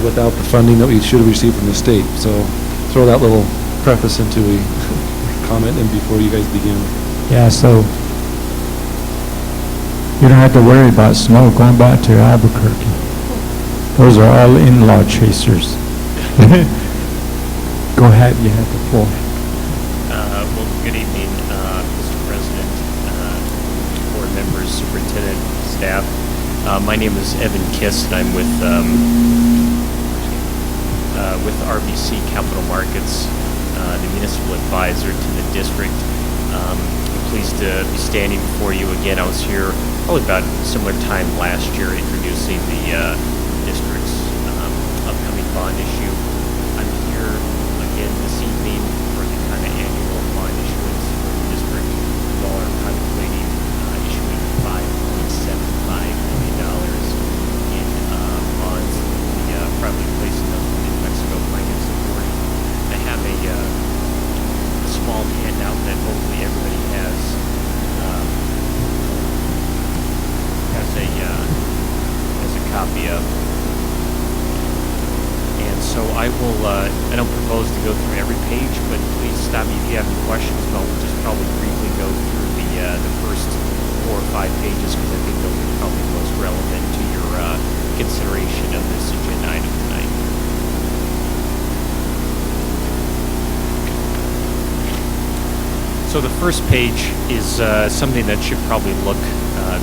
without the funding that we should have received from the state. So throw that little preface into a comment and before you guys begin. Yeah, so you don't have to worry about snow going back to Albuquerque. Those are all in-law chasers. Go ahead, you have the floor. Well, good evening, Mr. President, board members, superintendent, staff. My name is Evan Kiss, and I'm with RBC Capital Markets, the municipal advisor to the district. I'm pleased to be standing before you again. I was here probably about a similar time last year introducing the district's upcoming bond issue. I'm here again this evening for the kind of annual bond issuance for the district. We all are contemplating issuing $5.75 million in bonds. The privately placed in New Mexico Finance Authority. I have a small handout that hopefully everybody has a copy of. And so I will, I don't propose to go through every page, but please stop me if you have any questions. But I'll just probably briefly go through the first 4 or 5 pages because I think those are probably the most relevant to your consideration of this agenda item tonight. So the first page is something that should probably look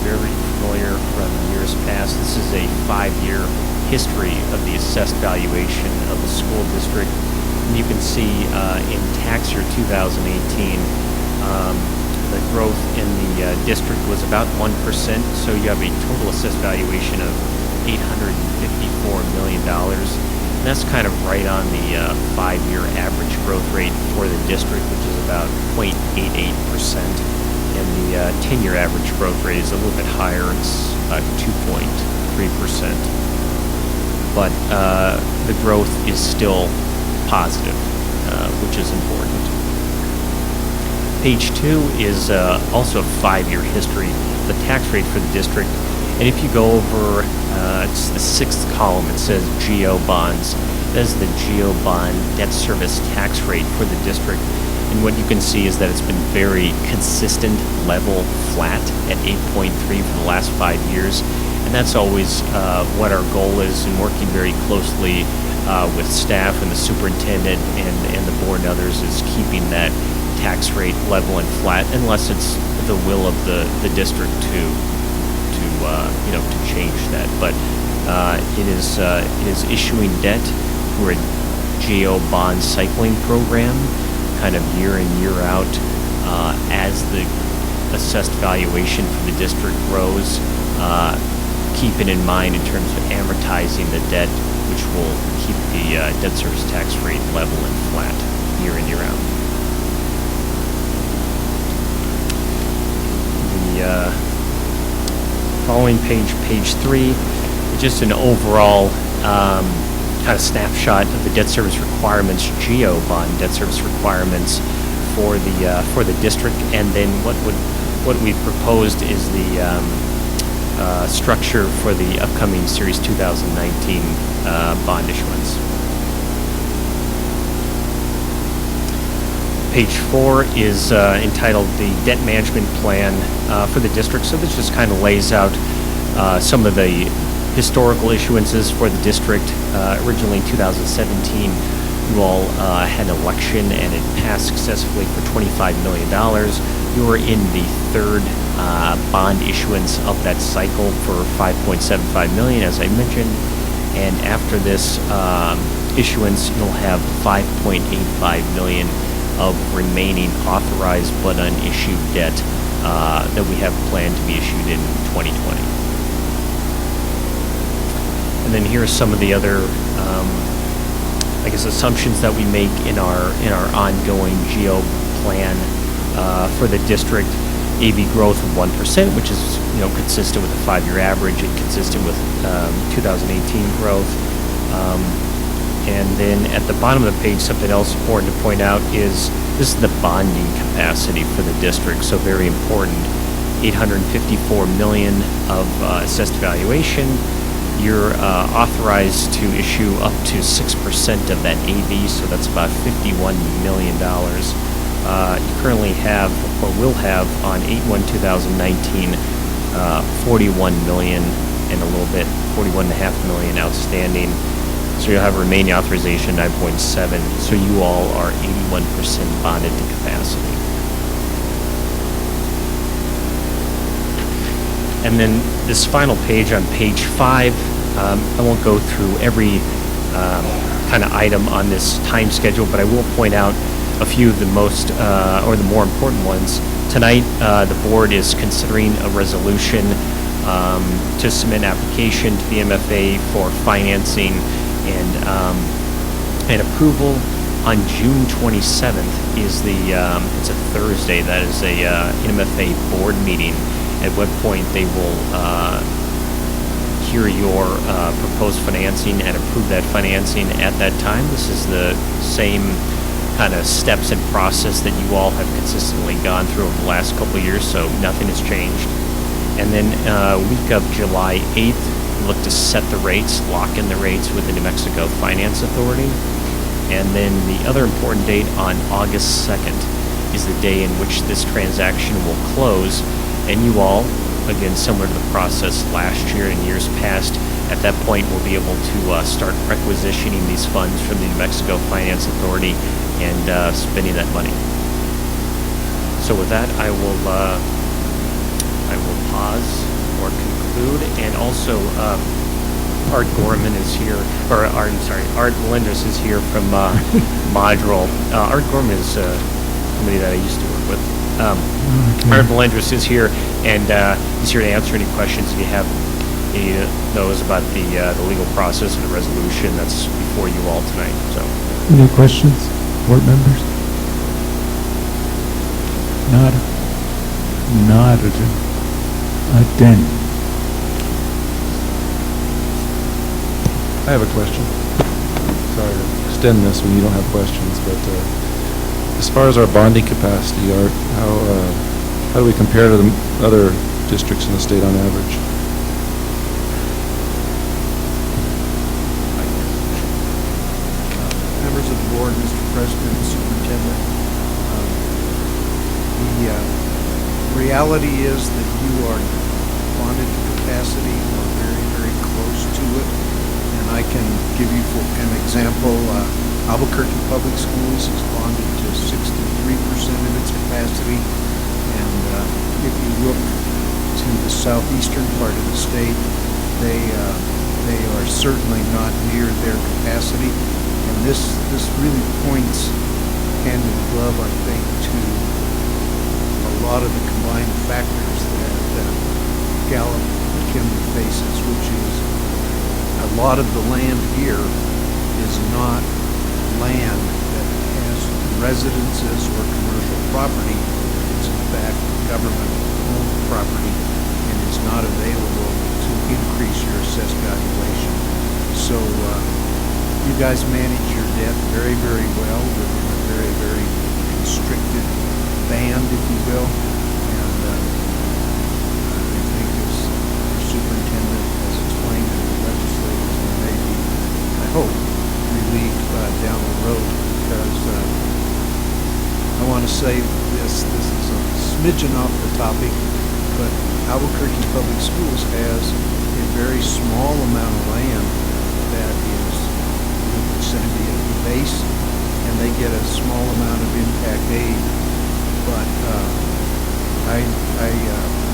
very familiar from years past. This is a 5-year history of the assessed valuation of the school district. And you can see in tax year 2018, the growth in the district was about 1%. So you have a total assessed valuation of $854 million. And that's kind of right on the 5-year average growth rate for the district, which is about 0.88%. And the 10-year average growth rate is a little bit higher. It's 2.3%. But the growth is still positive, which is important. Page 2 is also a 5-year history of the tax rate for the district. And if you go over, it's the 6th column, it says GO bonds. That is the GO bond debt service tax rate for the district. And what you can see is that it's been very consistent, level, flat at 8.3 for the last 5 years. And that's always what our goal is, and working very closely with staff and the superintendent and the board and others is keeping that tax rate level and flat, unless it's the will of the district to change that. But it is issuing debt through a GO bond cycling program, kind of year in, year out, as the assessed valuation for the district grows. Keep it in mind in terms of amortizing the debt, which will keep the debt service tax rate level and flat year in, year out. The following page, page 3, is just an overall kind of snapshot of the debt service requirements, GO bond debt service requirements for the district, and then what we've proposed is the structure for the upcoming Series 2019 bond issuance. Page 4 is entitled the Debt Management Plan for the district. So this just kind of lays out some of the historical issuances for the district. Originally in 2017, you all had an election and it passed successfully for $25 million. You were in the third bond issuance of that cycle for $5.75 million, as I mentioned. And after this issuance, you'll have $5.85 million of remaining authorized but unissued debt that we have planned to be issued in 2020. And then here are some of the other, assumptions that we make in our ongoing GO plan for the district. AV growth of 1%, which is, consistent with the 5-year average and consistent with 2018 growth. And then at the bottom of the page, something else important to point out is this is the bonding capacity for the district, so very important. $854 million of assessed valuation. You're authorized to issue up to 6% of that AV, so that's about $51 million. You currently have, or will have, on 8/1/2019, 41 million and a little bit, 41.5 million outstanding. So you'll have remaining authorization 9.7. So you all are 81% bonded to capacity. And then this final page on page 5, I won't go through every kind of item on this time schedule, but I will point out a few of the most, or the more important ones. Tonight, the board is considering a resolution to submit an application to the MFA for financing and approval. On June 27th is it's a Thursday, that is a MFA board meeting, at what point they will hear your proposed financing and approve that financing at that time. This is the same kind of steps and process that you all have consistently gone through over the last couple of years, so nothing has changed. And then week of July 8th, we look to set the rates, lock in the rates with the New Mexico Finance Authority. And then the other important date on August 2nd is the day in which this transaction will close. And you all, again, similar to the process last year and years past, at that point we'll be able to start requisitioning these funds from the New Mexico Finance Authority and spending that money. So with that, I will pause or conclude. And also, Art Gorman is here, or Art Melendres is here from Module. Art Gorman is somebody that I used to work with. Art Melendres is here, and he's here to answer any questions if you have any those about the legal process and the resolution that's before you all tonight. So, any questions, board members? Nada. Dan. I have a question. Sorry to extend this when you don't have questions, but as far as our bonding capacity, Art, how do we compare to the other districts in the state on average? Members of the board, Mr. President, Superintendent, the reality is that you are bonded to capacity or very, very close to it. And I can give you an example. Albuquerque Public Schools is bonded to 63% of its capacity. And if you look to the southeastern part of the state, they are certainly not near their capacity. And this really points hand in glove, I think, to a lot of the combined factors that Gallup McKinley faces, which is a lot of the land here is not land that has residences or commercial property. It's in fact government-owned property and is not available to increase your assessed valuation. So you guys manage your debt very, very well within a very, very constricted band, if you will. And I think as the superintendent has explained to the legislators, they may be, I hope, relieved down the road, because I want to say this is a smidgen off the topic, but Albuquerque Public Schools has a very small amount of land that is in the vicinity of the base, and they get a small amount of impact aid. But I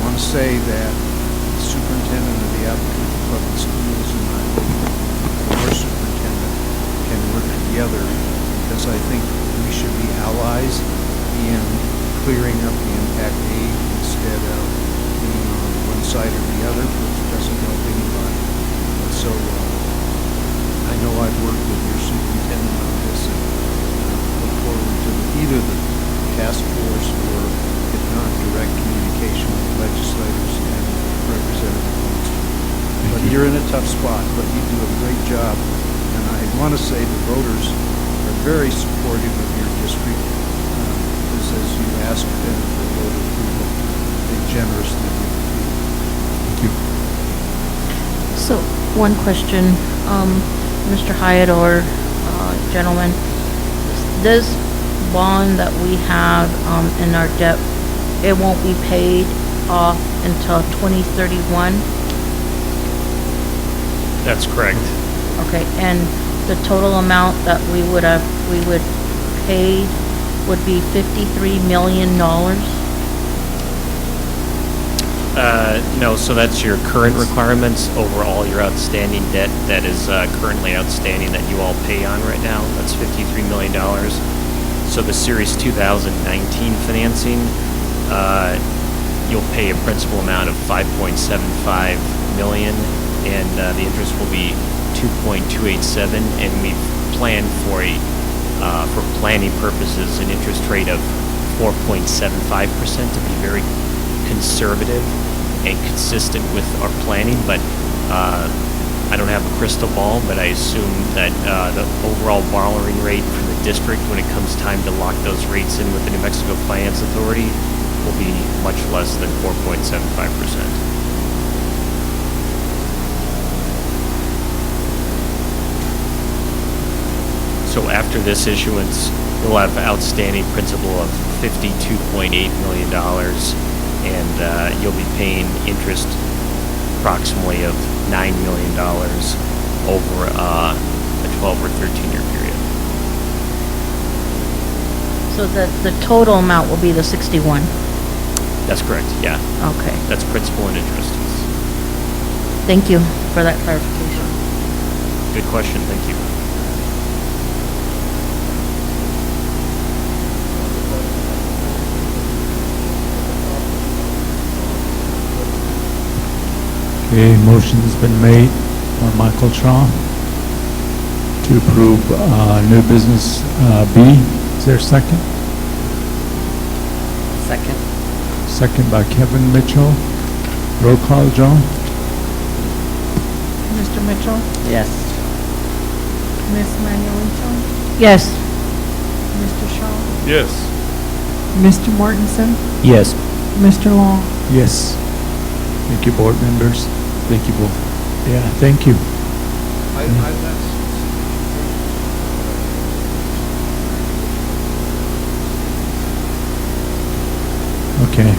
want to say that the superintendent of the Albuquerque Public Schools and our superintendent can work together, because I think we should be allies in clearing up the impact aid instead of being on one side or the other, which doesn't help anybody. And so I know I've worked with your superintendent on this, and look forward to either the task force or, if not, direct communication You're in a tough spot, but you do a great job. And I want to say the voters are very supportive of your district. Because as you asked them for vote approval, they generously give it to you. Thank you. So, one question, Mr. Hyatt or gentlemen, this bond that we have in our debt, it won't be paid off until 2031? That's correct. Okay, and the total amount that we would pay would be $53 million? No, so that's your current requirements over all your outstanding debt that is currently outstanding that you all pay on right now. That's $53 million. So the Series 2019 financing, you'll pay a principal amount of $5.75 million, and the interest will be $2.287, and we've planned for for planning purposes an interest rate of 4.75% to be very conservative and consistent with our planning. But I don't have a crystal ball, but I assume that the overall borrowing rate for the district when it comes time to lock those rates in with the New Mexico Finance Authority will be much less than 4.75%. So after this issuance, you'll have outstanding principal of $52.8 million, and you'll be paying interest approximately of $9 million over a 12 or 13-year period. So the total amount will be the 61? That's correct, yeah. Okay. That's principal and interest. Thank you for that clarification. Good question, thank you. Okay, motion's been made by Michael Shaw to approve new business B. Is there a second? Second. Second by Kevin Mitchell. Roll call, John? Mr. Mitchell, Yes. Miss Manuelito, Yes. Mr. Shaw, Yes. Mr. Mortensen, Yes. Mr. Long. Yes. Thank you, board members. Thank you both. Yeah, thank you. Okay.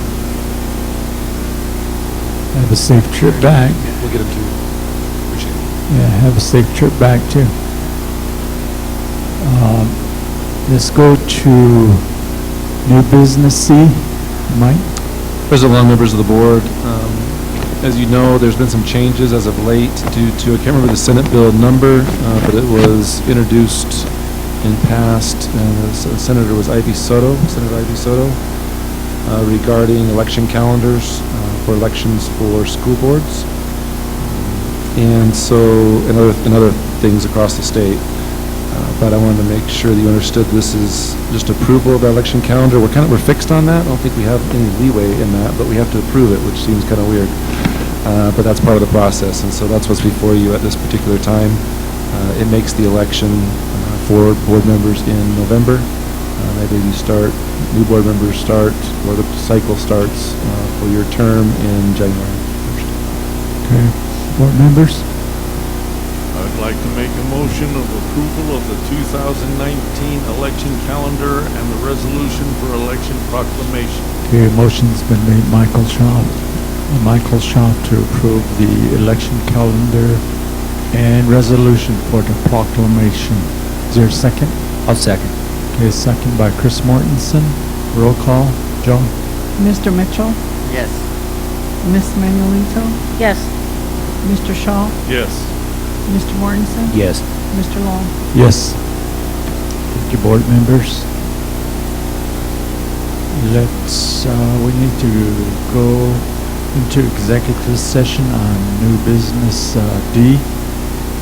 Have a safe trip back. We'll get him to, appreciate it. Yeah, have a safe trip back too. Let's go to new business C. Mike? President Long, members of the board, as you know, there's been some changes as of late due to, I can't remember the Senate bill number, but it was introduced and passed, Senator was Senator Ivy Soto, regarding election calendars for elections for school boards, and other things across the state. But I wanted to make sure that you understood this is just approval of the election calendar. We're fixed on that. I don't think we have any leeway in that, but we have to approve it, which seems kind of weird. But that's part of the process, and so that's what's before you at this particular time. It makes the election for board members in November. Maybe you start, new board members start, or the cycle starts for your term in January 1st. Okay. Board members? I'd like to make a motion of approval of the 2019 election calendar and the resolution for election proclamation. Okay, a motion's been made, Michael Shaw to approve the election calendar and resolution for the proclamation. Is there a second? I'll second. Okay, second by Chris Mortensen. Roll call, Joan? Mr. Mitchell, Yes. Miss Manuelito, Yes. Mr. Shaw, Yes. Mr. Mortensen, Yes. Mr. Long. Yes. Thank you, board members. We need to go into executive session on new business D.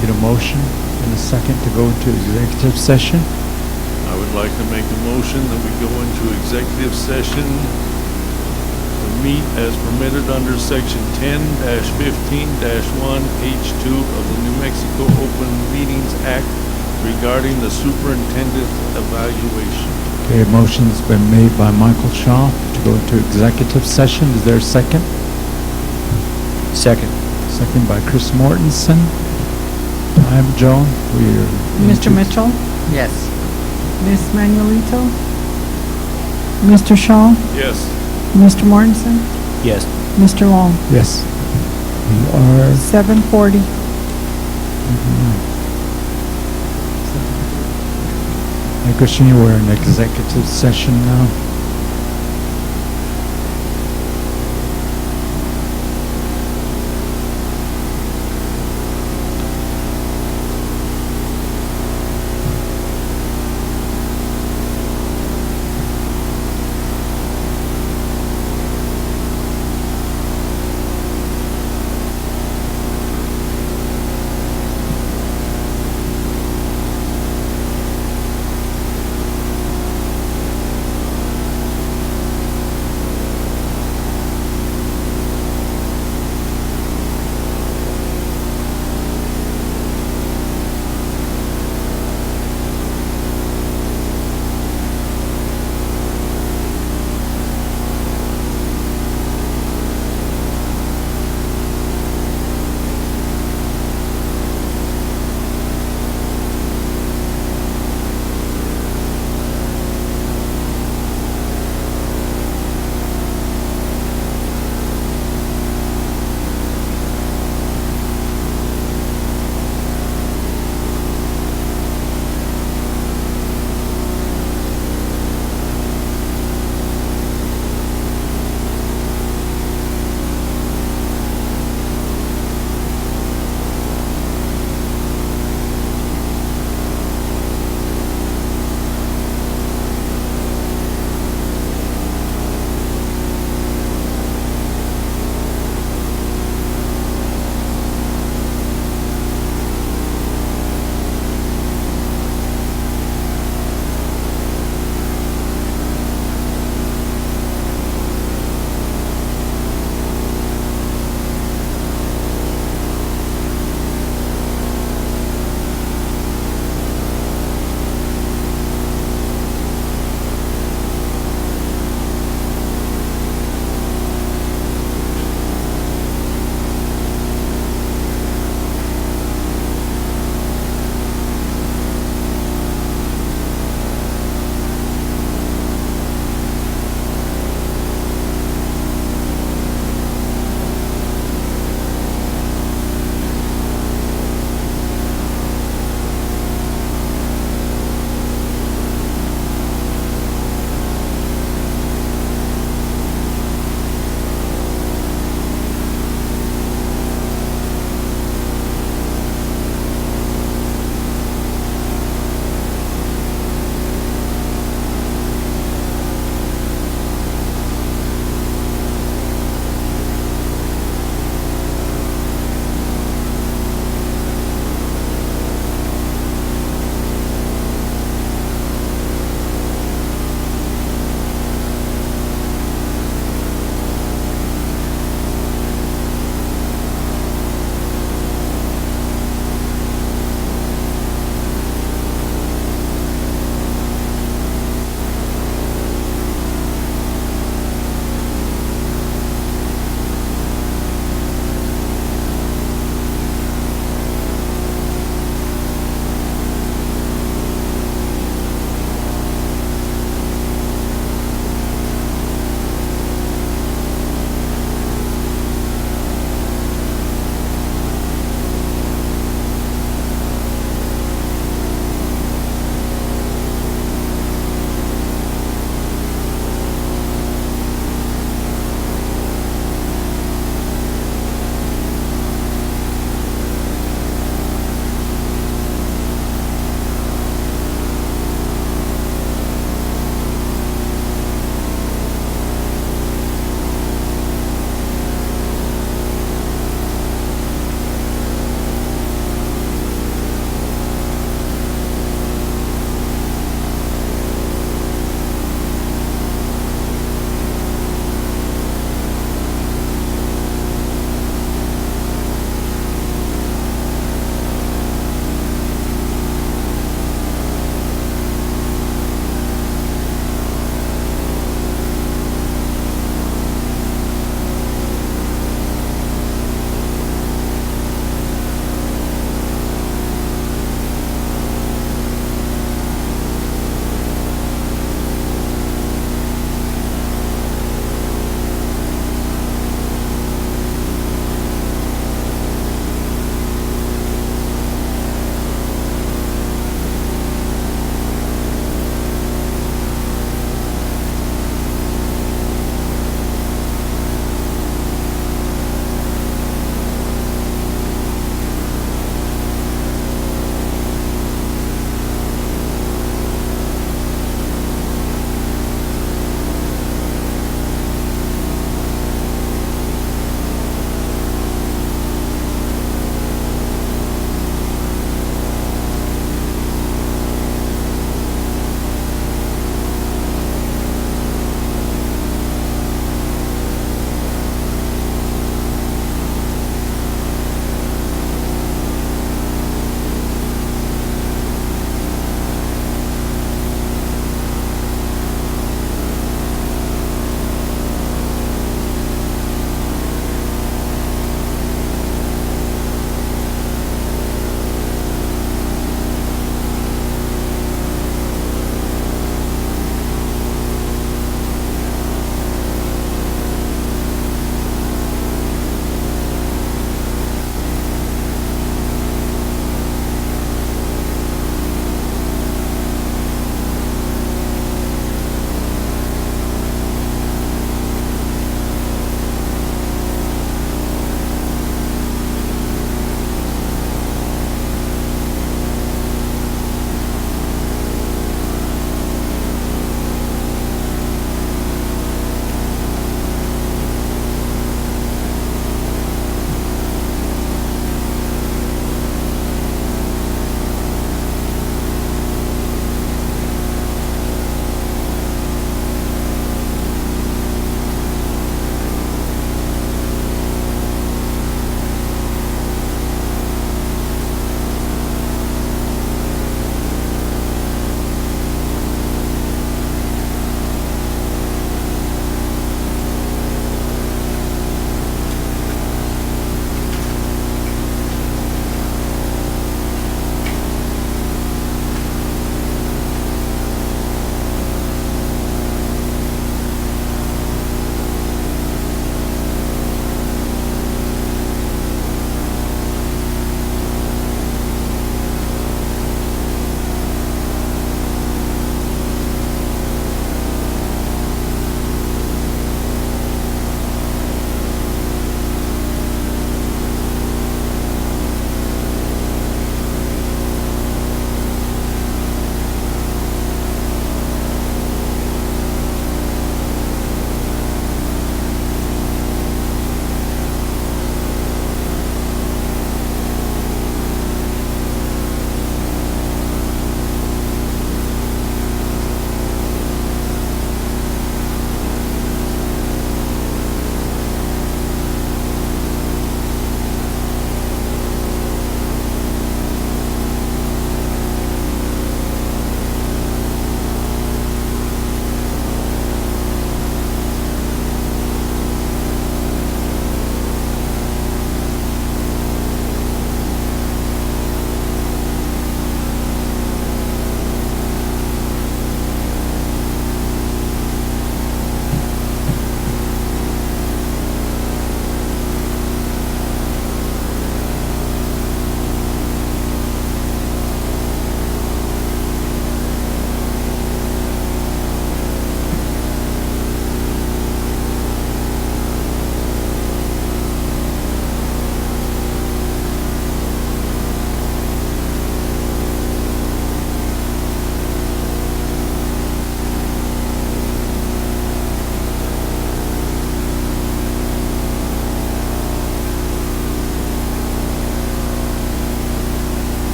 Get a motion and a second to go into executive session. I would like to make a motion that we go into executive session for meet as permitted under Section 10-15-1H2 of the New Mexico Open Meetings Act regarding the superintendent's evaluation. Okay, a motion's been made by Michael Shaw to go into executive session. Is there a second? Second. Second by Chris Mortensen. I'm Joan. We're Mr. into- Mitchell, Yes. Ms. Manuelito, Mr. Shaw, Yes. Mr. Mortensen, Yes. Mr. Long. Yes. We are 7:40. Christine, we're in executive session now.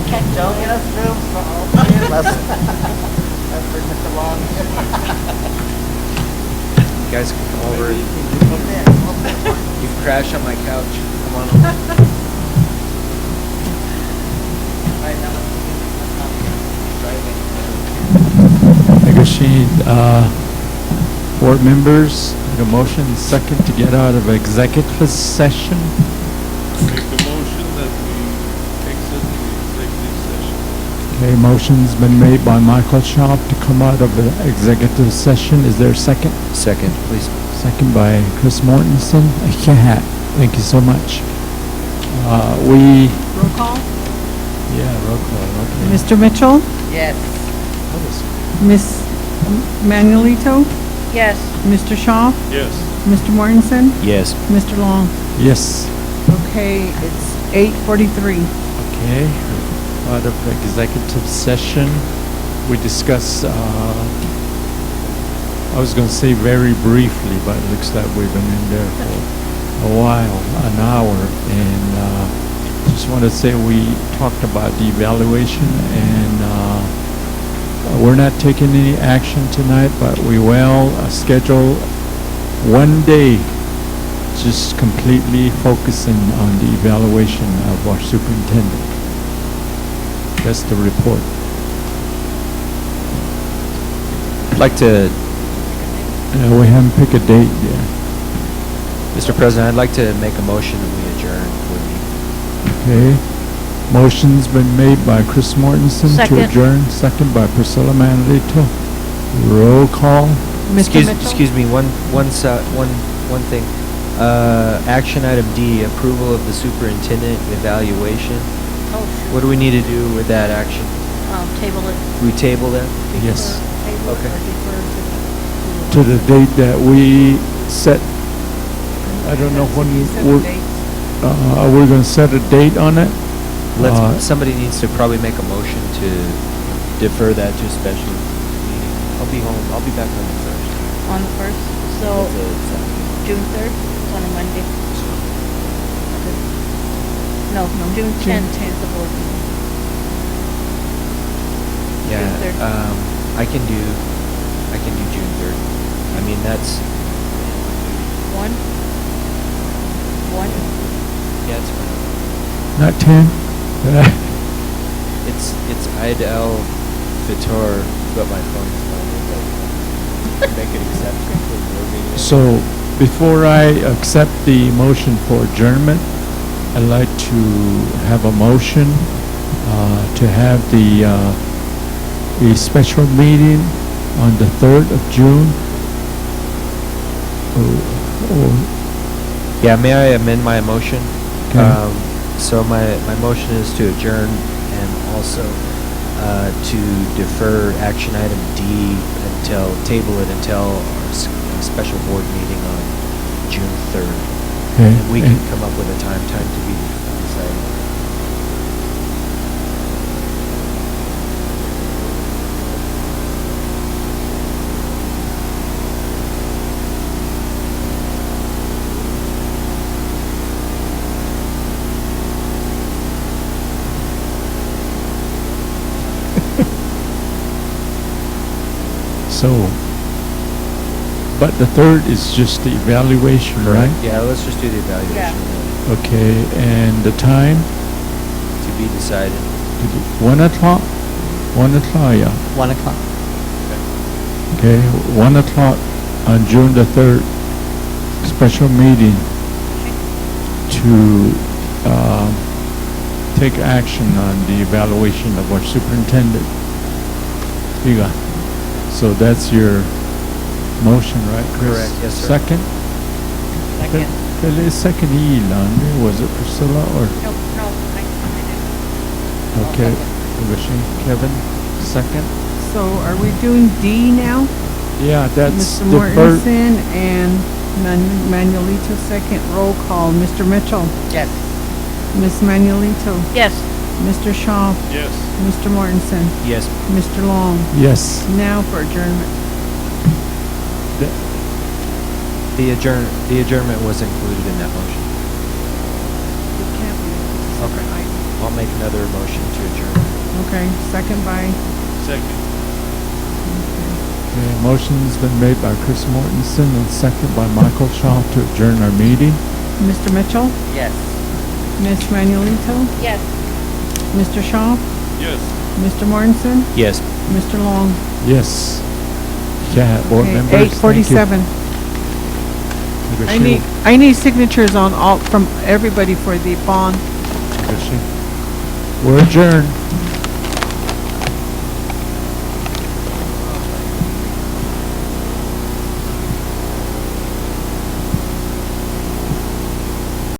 Okay. Don't get us room for all three of us. That's for Mr. Long. You guys can come over. You can crash on my couch. Come on over. Negotiate, board members, the motion second to get out of executive session. Make the motion that we exit the executive session. Okay, motion's been made by Michael Schaaf to come out of the executive session. Is there a second? Second, please. Second by Chris Mortensen. Yeah, thank you so much. We, Roll call. yeah, roll call, okay. Mr. Mitchell, Yes. Miss Manuelito, Yes. Mr. Shaw, Yes. Mr. Mortensen, Yes. Mr. Long. Yes. Okay, it's 8:43. Okay, out of executive session, we discuss, I was gonna say very briefly, but it looks like we've been in there for a while, an hour, and, just wanna say we talked about the evaluation, and, we're not taking any action tonight, but we will schedule one day just completely focusing on the evaluation of our superintendent. That's the report. I'd like to, We haven't picked a date yet. Mr. President, I'd like to make a motion that we adjourn for the meeting. Okay. Motion's been made by Chris Mortensen to Second. adjourn, second by Priscilla Manlito. Roll call. Mr. Mitchell? Excuse me, one thing. Action item D, approval of the superintendent evaluation. Oh, What do we need to do with that action? table it. We table that? Yes. Table it Okay. or defer To the date that we set. I don't know when we're gonna set a date on it. Somebody needs to probably make a motion to defer that to a special meeting. I'll be home, I'll be back on the 1st. On the 1st, so June 3rd, it's on a Monday. No, June 10th is the board meeting. Yeah, June 3rd. I can do June 3rd. I mean, that's, 1? yeah, it's fine. Not 10. It's Eid al-Fitr, but my phone's not. Make an exception for the board meeting. So, before I accept the motion for adjournment, I'd like to have a motion to have a special meeting on the 3rd of June. Yeah, may I amend my motion? Okay. So my motion is to adjourn and also to defer action item D table it until our special board meeting on June 3rd. Okay. And we can come up with a time to be decided. So, but the 3rd is just the evaluation, right? Yeah, let's just do the evaluation. Okay, and the time? To be decided. 1 o'clock? 1 o'clock, yeah. 1 o'clock. Okay, 1 o'clock on June the 3rd, special meeting to take action on the evaluation of our superintendent. Higa. So that's your motion, right, Chris? Correct, yes, sir. Second? Second. Second ilan, was it Priscilla or? No, I did. Okay, Kevin, second? So are we doing D now? Yeah, that's Mr. the first. Mortensen and Manuelito, second. Roll call. Mr. Mitchell, Yes. Miss Manuelito, Yes. Mr. Shaw, Yes. Mr. Mortensen, Yes. Mr. Long. Yes. Now for adjournment. The adjournment was included in that motion. It can't be. It's a separate item. I'll make another motion to adjourn. Okay, second by, Second. Okay, motion's been made by Chris Mortensen and second by Michael Shaw to adjourn our meeting. Mr. Mitchell, Yes. Ms. Manuelito, Yes. Mr. Shaw, Yes. Mr. Mortensen, Yes. Mr. Long. Yes. Yeah, board Okay, members, thank you. 8:47. Negotiate- I need signatures on all, from everybody for the bond. negotiate. We're adjourned.